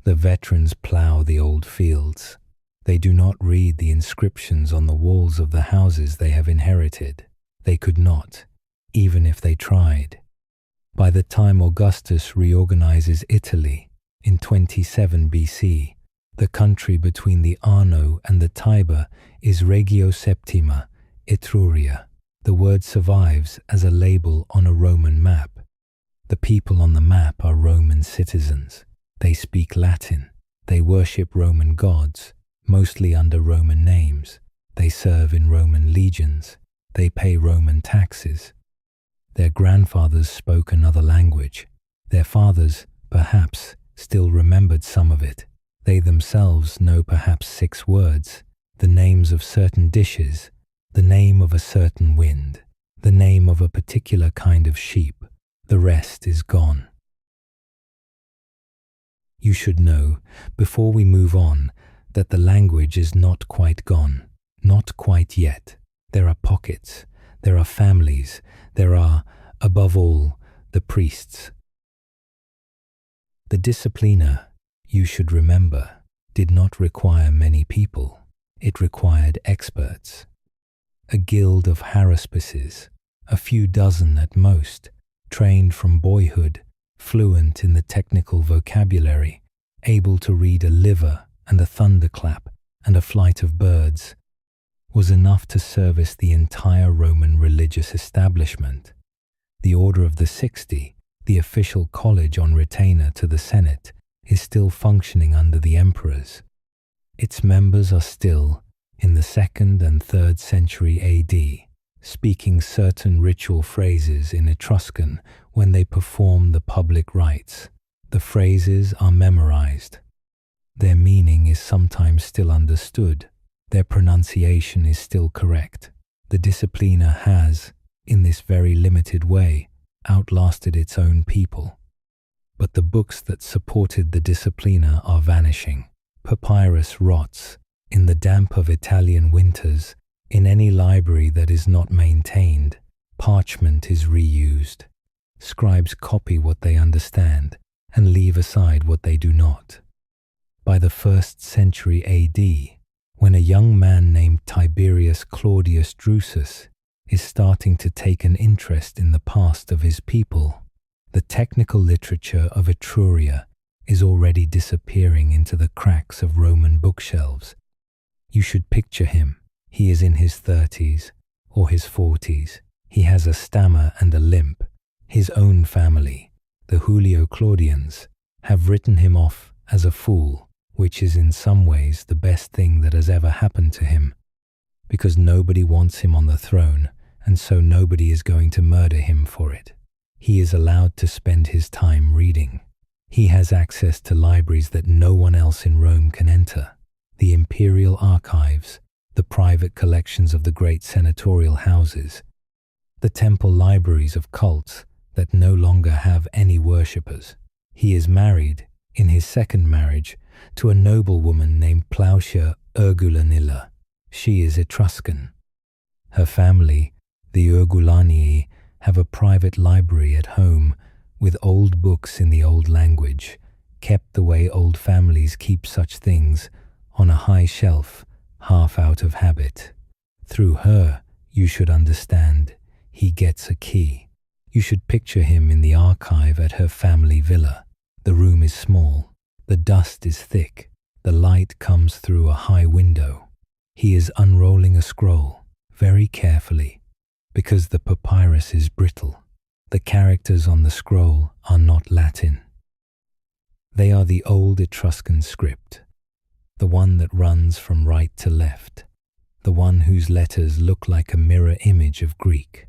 The veterans plough the old fields. They do not read the inscriptions on the walls of the houses they have inherited. They could not, even if they tried. By the time Augustus reorganizes Italy in 27 BC, the country between the Arno and the Tiber is Regio Septima, Etruria. The word survives as a label on a Roman map. The people on the map are Roman citizens. They speak Latin. They worship Roman gods, mostly under Roman names. They serve in Roman legions. They pay Roman taxes. Their grandfathers spoke another language. Their fathers, perhaps, still remembered some of it. They themselves know perhaps 6 words, the names of certain dishes, the name of a certain wind, the name of a particular kind of sheep. The rest is gone. You should know, before we move on, that the language is not quite gone, not quite yet. There are pockets, there are families, there are, above all, the priests. The Disciplina, you should remember, did not require many people. It required experts. A guild of haruspices, a few dozen at most, trained from boyhood, fluent in the technical vocabulary, able to read a liver and a thunderclap and a flight of birds, was enough to service the entire Roman religious establishment. The Order of the 60, the official college on retainer to the Senate, is still functioning under the emperors. Its members are still, in the 2nd and 3rd century AD, speaking certain ritual phrases in Etruscan when they perform the public rites. The phrases are memorized. Their meaning is sometimes still understood. Their pronunciation is still correct. The Disciplina has, in this very limited way, outlasted its own people. But the books that supported the Disciplina are vanishing. Papyrus rots in the damp of Italian winters. In any library that is not maintained, parchment is reused. Scribes copy what they understand and leave aside what they do not. By the 1st century AD, when a young man named Tiberius Claudius Drusus is starting to take an interest in the past of his people, the technical literature of Etruria is already disappearing into the cracks of Roman bookshelves. You should picture him. He is in his 30s or his 40s. He has a stammer and a limp. His own family, the Julio Claudians, have written him off as a fool, which is in some ways the best thing that has ever happened to him, because nobody wants him on the throne, and so nobody is going to murder him for it. He is allowed to spend his time reading. He has access to libraries that no one else in Rome can enter. The imperial archives, the private collections of the great senatorial houses, the temple libraries of cults that no longer have any worshippers. He is married, in his 2nd marriage, to a noblewoman named Plautia Urgulanilla. She is Etruscan. Her family, the Urgulanii, have a private library at home with old books in the old language, kept the way old families keep such things, on a high shelf, half out of habit. Through her, you should understand, he gets a key. You should picture him in the archive at her family villa. The room is small. The dust is thick. The light comes through a high window. He is unrolling a scroll very carefully because the papyrus is brittle. The characters on the scroll are not Latin. They are the old Etruscan script, the one that runs from right to left, the one whose letters look like a mirror image of Greek.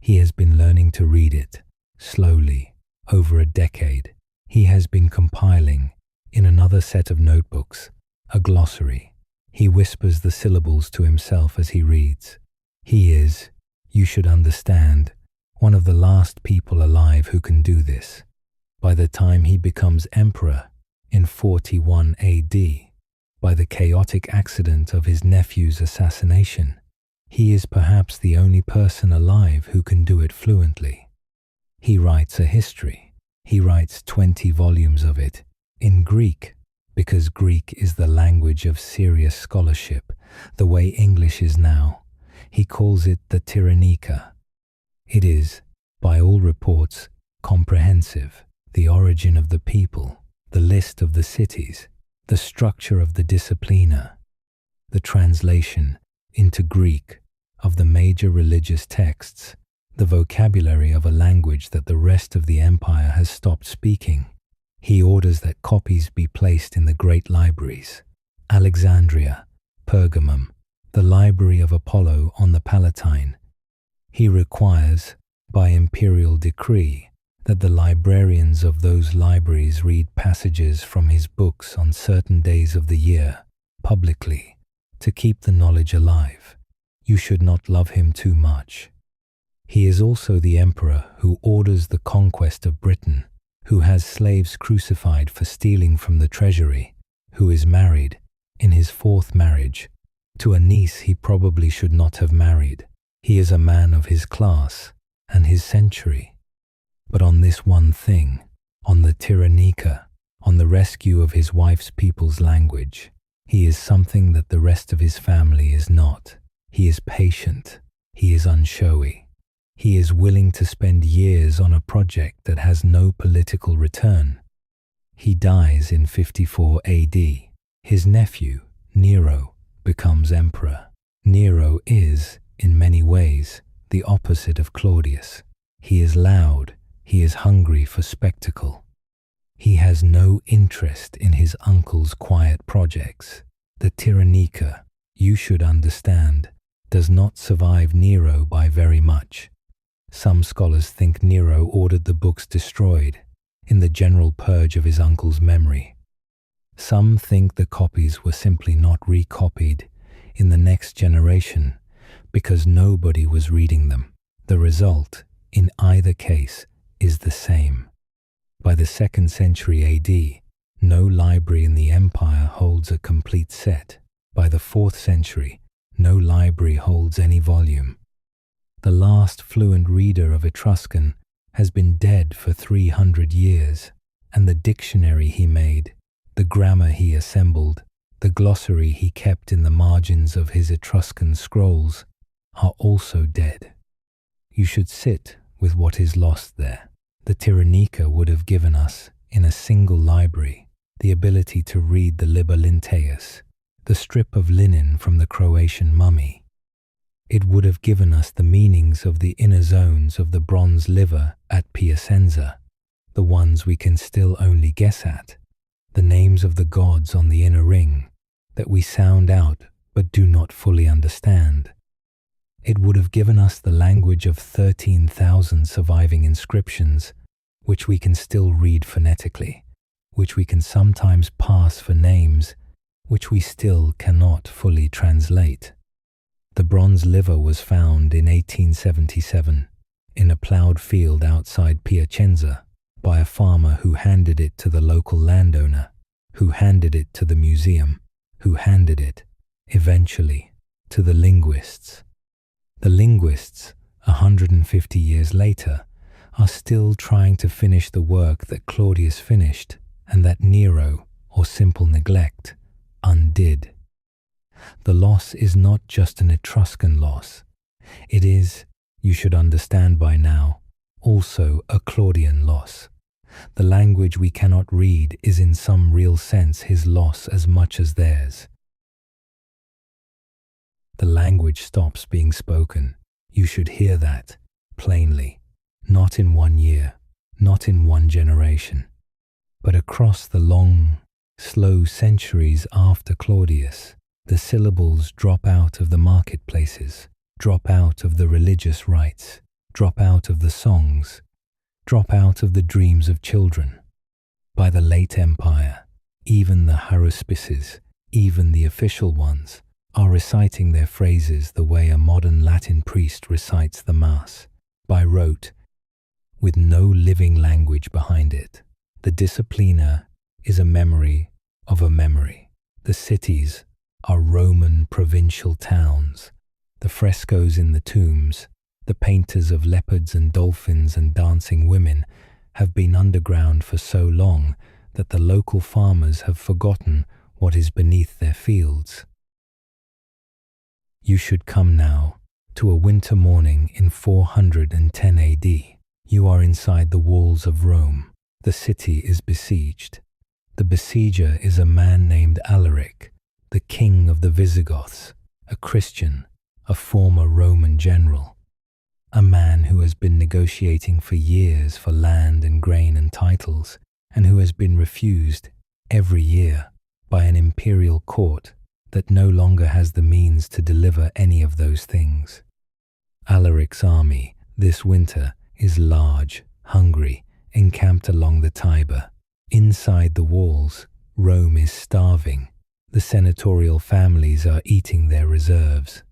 He has been learning to read it, slowly, over a decade. He has been compiling, in another set of notebooks, a glossary. He whispers the syllables to himself as he reads. He is, you should understand, one of the last people alive who can do this. By the time he becomes emperor in 41 AD, by the chaotic accident of his nephew's assassination, he is perhaps the only person alive who can do it fluently. He writes a history. He writes 20 volumes of it in Greek, because Greek is the language of serious scholarship, the way English is now. He calls it the Tyrannica. It is, by all reports, comprehensive. The origin of the people, the list of the cities, the structure of the Disciplina, the translation into Greek of the major religious texts, the vocabulary of a language that the rest of the empire has stopped speaking. He orders that copies be placed in the great libraries, Alexandria, Pergamum, the Library of Apollo on the Palatine. He requires, by imperial decree, that the librarians of those libraries read passages from his books on certain days of the year, publicly, to keep the knowledge alive. You should not love him too much. He is also the emperor who orders the conquest of Britain, who has slaves crucified for stealing from the treasury, who is married, in his fourth marriage, to a niece he probably should not have married. He is a man of his class and his century. But on this one thing, on the Tyrannica, on the rescue of his wife's people's language, he is something that the rest of his family is not. He is patient. He is unshowy. He is willing to spend years on a project that has no political return. He dies in 54 AD. His nephew, Nero, becomes emperor. Nero is, in many ways, the opposite of Claudius. He is loud. He is hungry for spectacle. He has no interest in his uncle's quiet projects. The Tyrannica, you should understand, does not survive Nero by very much. Some scholars think Nero ordered the books destroyed in the general purge of his uncle's memory. Some think the copies were simply not recopied in the next generation because nobody was reading them. The result, in either case, is the same. By the 2nd century AD, no library in the empire holds a complete set. By the 4th century, no library holds any volume. The last fluent reader of Etruscan has been dead for 300 years, and the dictionary he made, the grammar he assembled, the glossary he kept in the margins of his Etruscan scrolls are also dead. You should sit with what is lost there. The Tyrannica would have given us, in a single library, the ability to read the Liber Linteus, the strip of linen from the Croatian mummy. It would have given us the meanings of the inner zones of the bronze liver at Piacenza, the ones we can still only guess at, the names of the gods on the inner ring, that we sound out but do not fully understand. It would have given us the language of 13,000 surviving inscriptions, which we can still read phonetically, which we can sometimes pass for names, which we still cannot fully translate. The bronze liver was found in 1877 in a ploughed field outside Piacenza by a farmer who handed it to the local landowner, who handed it to the museum, who handed it, eventually, to the linguists. The linguists, 150 years later, are still trying to finish the work that Claudius finished and that Nero, or simple neglect, undid. The loss is not just an Etruscan loss. It is, you should understand by now, also a Claudian loss. The language we cannot read is in some real sense his loss as much as theirs. The language stops being spoken. You should hear that plainly, not in 1 year, not in 1 generation, but across the long, slow centuries after Claudius. The syllables drop out of the marketplaces, drop out of the religious rites, drop out of the songs, drop out of the dreams of children. By the late empire, even the haruspices, even the official ones, are reciting their phrases the way a modern Latin priest recites the Mass, by rote, with no living language behind it. The Disciplina is a memory of a memory. The cities are Roman provincial towns. The frescoes in the tombs, the painters of leopards and dolphins and dancing women have been underground for so long that the local farmers have forgotten what is beneath their fields. You should come now to a winter morning in 410 AD. You are inside the walls of Rome. The city is besieged. The besieger is a man named Alaric, the king of the Visigoths, a Christian, a former Roman general, a man who has been negotiating for years for land and grain and titles, and who has been refused every year by an imperial court that no longer has the means to deliver any of those things. Alaric's army this winter is large, hungry, encamped along the Tiber. Inside the walls, Rome is starving. The senatorial families are eating their reserves.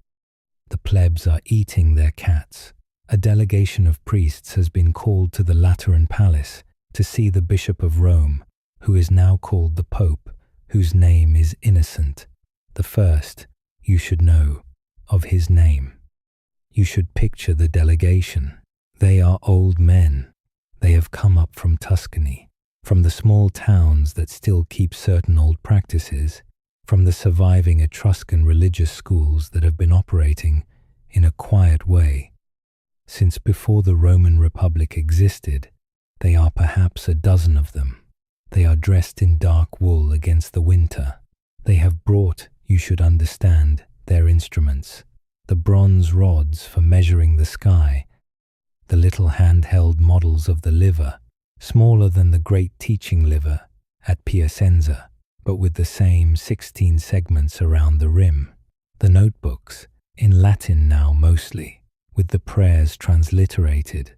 The plebs are eating their cats. A delegation of priests has been called to the Lateran Palace to see the Bishop of Rome, who is now called the Pope, whose name is Innocent. The first, you should know, of his name. You should picture the delegation. They are old men. They have come up from Tuscany, from the small towns that still keep certain old practices, from the surviving Etruscan religious schools that have been operating in a quiet way. Since before the Roman Republic existed, they are perhaps a dozen of them. They are dressed in dark wool against the winter. They have brought, you should understand, their instruments, the bronze rods for measuring the sky, the little handheld models of the liver, smaller than the great teaching liver at Piacenza, but with the same 16 segments around the rim, the notebooks, in Latin now mostly, with the prayers transliterated.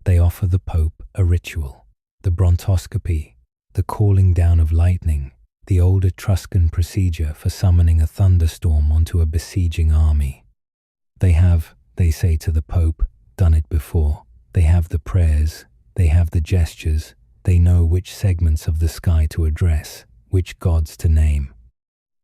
They offer the Pope a ritual, the brontoscopy, the calling down of lightning, the old Etruscan procedure for summoning a thunderstorm onto a besieging army. They have, they say to the Pope, done it before. They have the prayers, they have the gestures, they know which segments of the sky to address, which gods to name.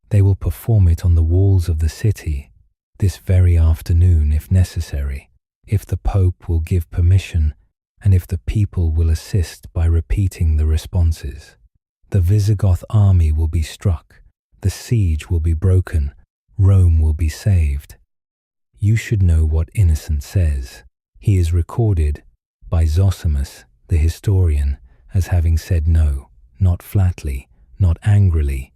They will perform it on the walls of the city, this very afternoon if necessary, if the Pope will give permission and if the people will assist by repeating the responses. The Visigoth army will be struck, the siege will be broken, Rome will be saved. You should know what Innocent says. He is recorded by Zosimus, the historian, as having said no, not flatly, not angrily.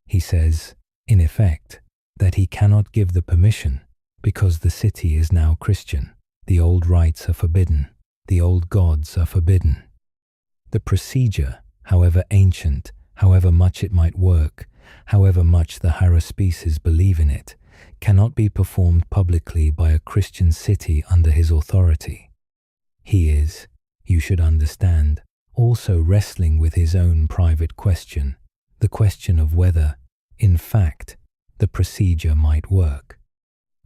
He says, in effect, that he cannot give the permission because the city is now Christian. The old rites are forbidden. The old gods are forbidden. The procedure, however ancient, however much it might work, however much the haruspices believe in it, cannot be performed publicly by a Christian city under his authority. He is, you should understand, also wrestling with his own private question, the question of whether, in fact, the procedure might work.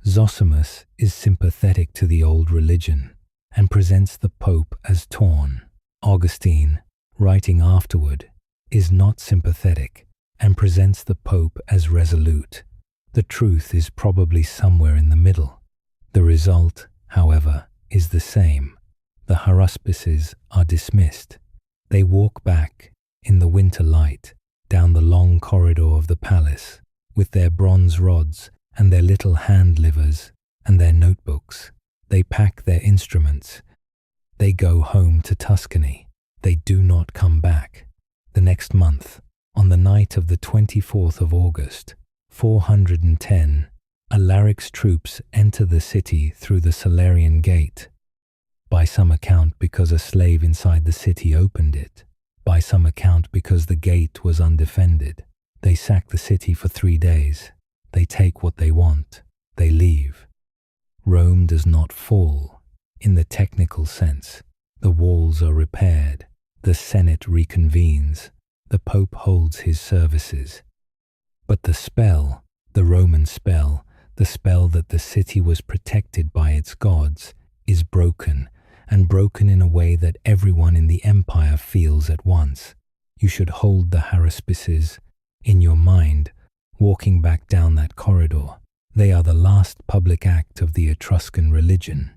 Zosimus is sympathetic to the old religion and presents the Pope as torn. Augustine, writing afterward, is not sympathetic and presents the Pope as resolute. The truth is probably somewhere in the middle. The result, however, is the same. The haruspices are dismissed. They walk back, in the winter light, down the long corridor of the palace, with their bronze rods and their little hand livers and their notebooks. They pack their instruments. They go home to Tuscany. They do not come back. The next month, on the night of the 24th of August, 410, Alaric's troops enter the city through the Salarian gate, by some account because a slave inside the city opened it, by some account because the gate was undefended. They sack the city for 3 days. They take what they want. They leave. Rome does not fall, in the technical sense. The walls are repaired. The Senate reconvenes. The Pope holds his services. But the spell, the Roman spell, the spell that the city was protected by its gods, is broken, and broken in a way that everyone in the empire feels at once. You should hold the haruspices in your mind, walking back down that corridor. They are the last public act of the Etruscan religion.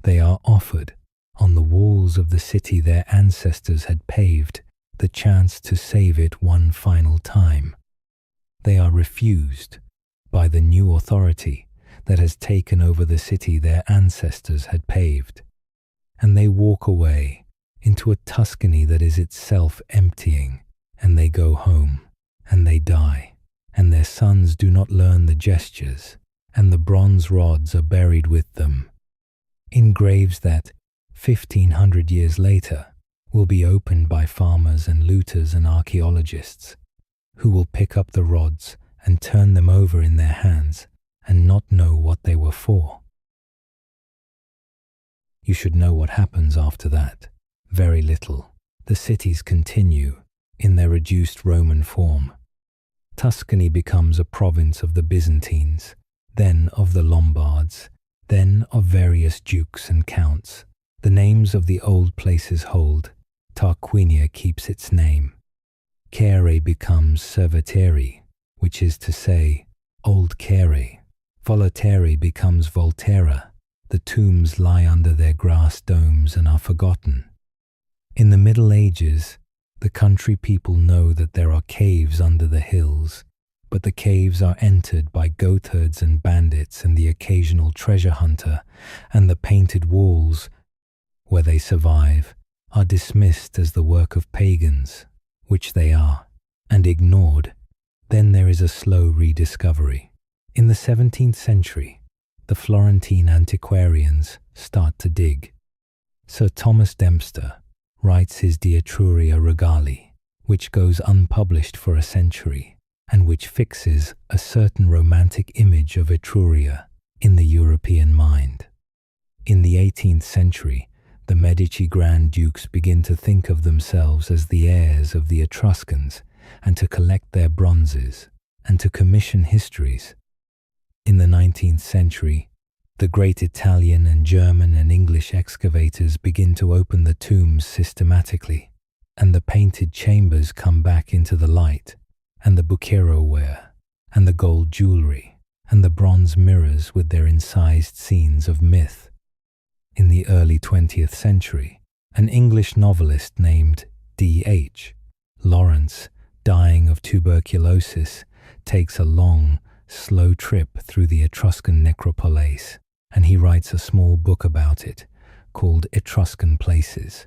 They are offered, on the walls of the city their ancestors had paved, the chance to save it one final time. They are refused by the new authority that has taken over the city their ancestors had paved. And they walk away into a Tuscany that is itself emptying, and they go home, and they die, and their sons do not learn the gestures, and the bronze rods are buried with them, in graves that, 1,500 years later, will be opened by farmers and looters and archaeologists, who will pick up the rods and turn them over in their hands and not know what they were for. You should know what happens after that. Very little. The cities continue in their reduced Roman form. Tuscany becomes a province of the Byzantines, then of the Lombards, then of various dukes and counts. The names of the old places hold. Tarquinia keeps its name. Caere becomes Cerveteri, which is to say, Old Caere. Volaterrae becomes Volterra. The tombs lie under their grass domes and are forgotten. In the Middle Ages, the country people know that there are caves under the hills, but the caves are entered by goatherds and bandits and the occasional treasure hunter, and the painted walls, where they survive, are dismissed as the work of pagans, which they are, and ignored. Then there is a slow rediscovery. In the 17th century, the Florentine antiquarians start to dig. Sir Thomas Dempster writes his De Etruria Regali, which goes unpublished for a century, and which fixes a certain romantic image of Etruria in the European mind. In the 18th century, the Medici Grand Dukes begin to think of themselves as the heirs of the Etruscans and to collect their bronzes and to commission histories. In the 19th century, the great Italian and German and English excavators begin to open the tombs systematically, and the painted chambers come back into the light, and the bucchero ware, and the gold jewelry, and the bronze mirrors with their incised scenes of myth. In the early 20th century, an English novelist named D.H. Lawrence, dying of tuberculosis, takes a long, slow trip through the Etruscan Necropolis, and he writes a small book about it, called Etruscan Places.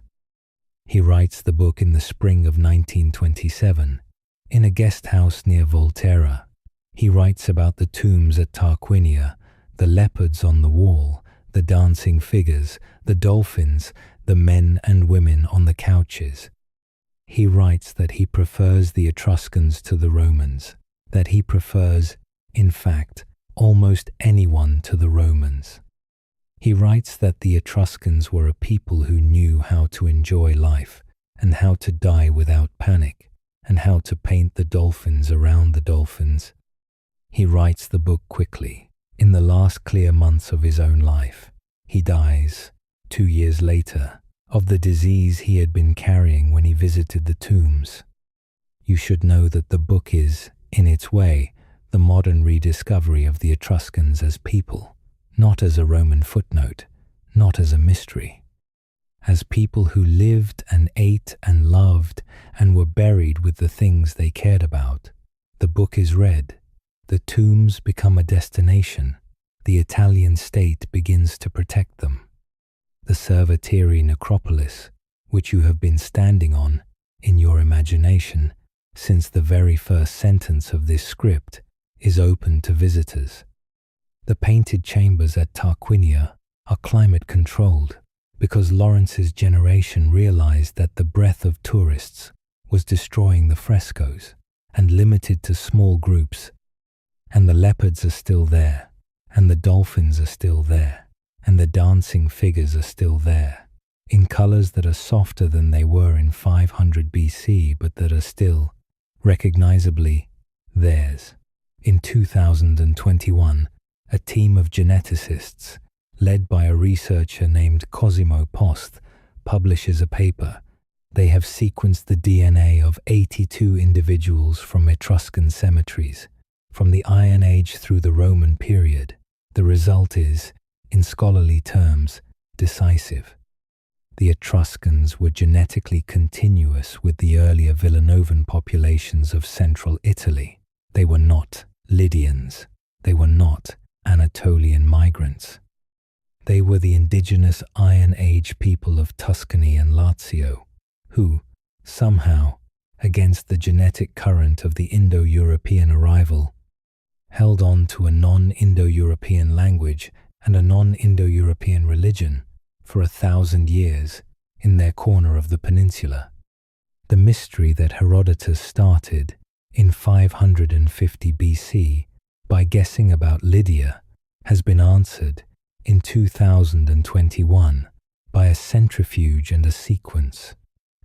He writes the book in the spring of 1927, in a guest house near Volterra. He writes about the tombs at Tarquinia, the leopards on the wall, the dancing figures, the dolphins, the men and women on the couches. He writes that he prefers the Etruscans to the Romans, that he prefers, in fact, almost anyone to the Romans. He writes that the Etruscans were a people who knew how to enjoy life and how to die without panic and how to paint the dolphins around the dolphins. He writes the book quickly, in the last clear months of his own life. He dies, 2 years later, of the disease he had been carrying when he visited the tombs. You should know that the book is, in its way, the modern rediscovery of the Etruscans as people, not as a Roman footnote, not as a mystery. As people who lived and ate and loved and were buried with the things they cared about. The book is read. The tombs become a destination. The Italian state begins to protect them. The Cerveteri Necropolis, which you have been standing on, in your imagination, since the very first sentence of this script, is open to visitors. The painted chambers at Tarquinia are climate controlled because Lawrence's generation realized that the breath of tourists was destroying the frescoes and limited to small groups. And the leopards are still there, and the dolphins are still there, and the dancing figures are still there, in colors that are softer than they were in 500 BC, but that are still, recognizably, theirs. In 2021, a team of geneticists, led by a researcher named Cosimo Post, publishes a paper. They have sequenced the DNA of 82 individuals from Etruscan cemeteries, from the Iron Age through the Roman period. The result is, in scholarly terms, decisive. The Etruscans were genetically continuous with the earlier Villanovan populations of central Italy. They were not Lydians. They were not Anatolian migrants. They were the indigenous Iron Age people of Tuscany and Lazio, who, somehow, against the genetic current of the Indo-European arrival, held on to a non-Indo-European language and a non-Indo-European religion for 1,000 years in their corner of the peninsula. The mystery that Herodotus started in 550 BC by guessing about Lydia has been answered in 2021 by a centrifuge and a sequence.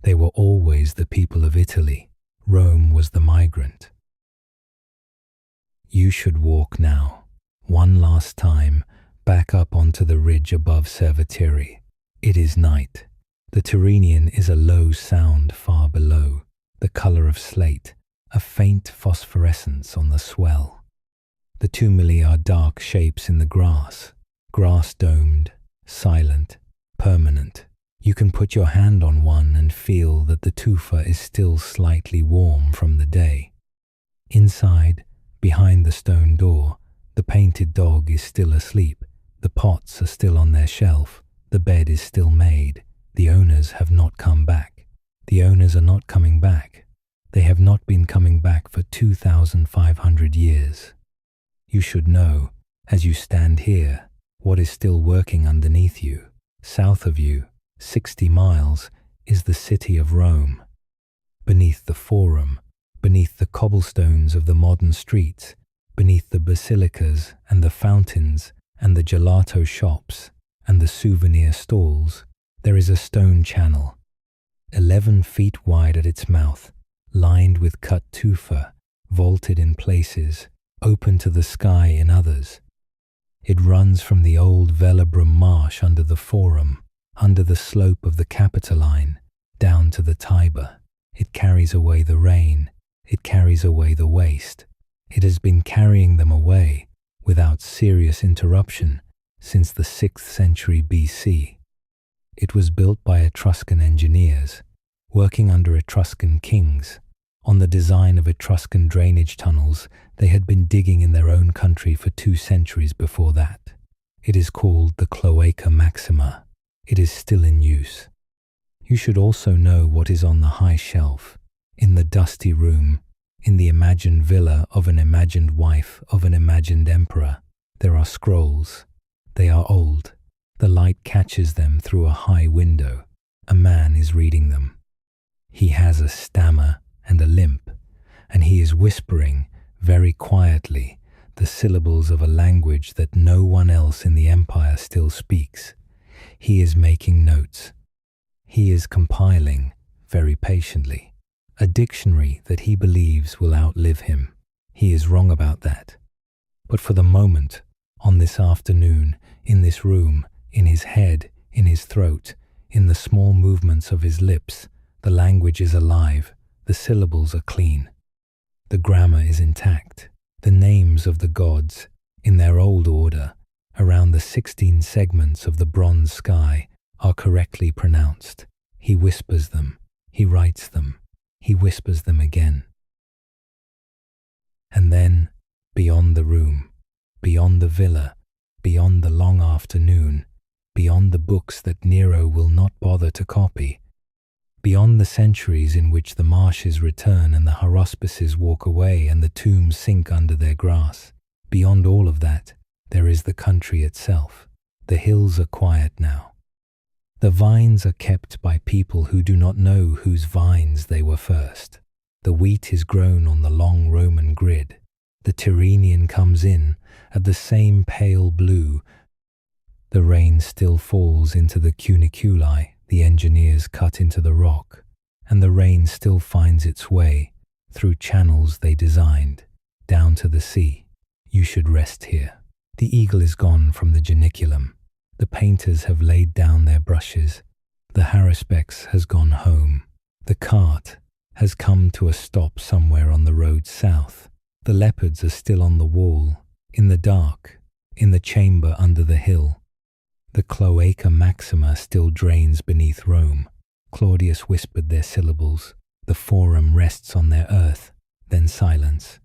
They were always the people of Italy. Rome was the migrant. You should walk now, one last time, back up onto the ridge above Cerveteri. It is night. The Tyrrhenian is a low sound far below, the color of slate, a faint phosphorescence on the swell. The tumuli are dark shapes in the grass domed, silent, permanent. You can put your hand on one and feel that the tufa is still slightly warm from the day. Inside, behind the stone door, the painted dog is still asleep. The pots are still on their shelf. The bed is still made. The owners have not come back. The owners are not coming back. They have not been coming back for 2,500 years. You should know, as you stand here, what is still working underneath you. South of you, 60 miles, is the city of Rome. Beneath the Forum, beneath the cobblestones of the modern streets, beneath the basilicas and the fountains and the gelato shops and the souvenir stalls, there is a stone channel, 11 feet wide at its mouth, lined with cut tufa, vaulted in places, open to the sky in others. It runs from the old Velabrum marsh under the Forum, under the slope of the Capitoline, down to the Tiber. It carries away the rain. It carries away the waste. It has been carrying them away without serious interruption since the 6th century BC. It was built by Etruscan engineers, working under Etruscan kings. On the design of Etruscan drainage tunnels they had been digging in their own country for 2 centuries before that. It is called the Cloaca Maxima. It is still in use. You should also know what is on the high shelf, in the dusty room, in the imagined villa of an imagined wife of an imagined emperor. There are scrolls. They are old. The light catches them through a high window. A man is reading them. He has a stammer and a limp, and he is whispering, very quietly, the syllables of a language that no one else in the empire still speaks. He is making notes. He is compiling, very patiently, a dictionary that he believes will outlive him. He is wrong about that. But for the moment, on this afternoon, in this room, in his head, in his throat, in the small movements of his lips, the language is alive, the syllables are clean. The grammar is intact. The names of the gods, in their old order, around the 16 segments of the bronze sky, are correctly pronounced. He whispers them. He writes them. He whispers them again. And then, beyond the room, beyond the villa, beyond the long afternoon, beyond the books that Nero will not bother to copy, beyond the centuries in which the marshes return and the haruspices walk away and the tombs sink under their grass, beyond all of that, There is the country itself. The hills are quiet now. The vines are kept by people who do not know whose vines they were first. The wheat is grown on the long Roman grid. The Tyrrhenian comes in at the same pale blue. The rain still falls into the cuniculi the engineers cut into the rock, and the rain still finds its way through channels they designed down to the sea. You should rest here. The eagle is gone from the geniculum. The painters have laid down their brushes. The haruspex has gone home. The cart has come to a stop somewhere on the road south. The leopards are still on the wall, in the dark, in the chamber under the hill. The cloaca maxima still drains beneath Rome. Claudius whispered their syllables. The forum rests on their earth, then silence.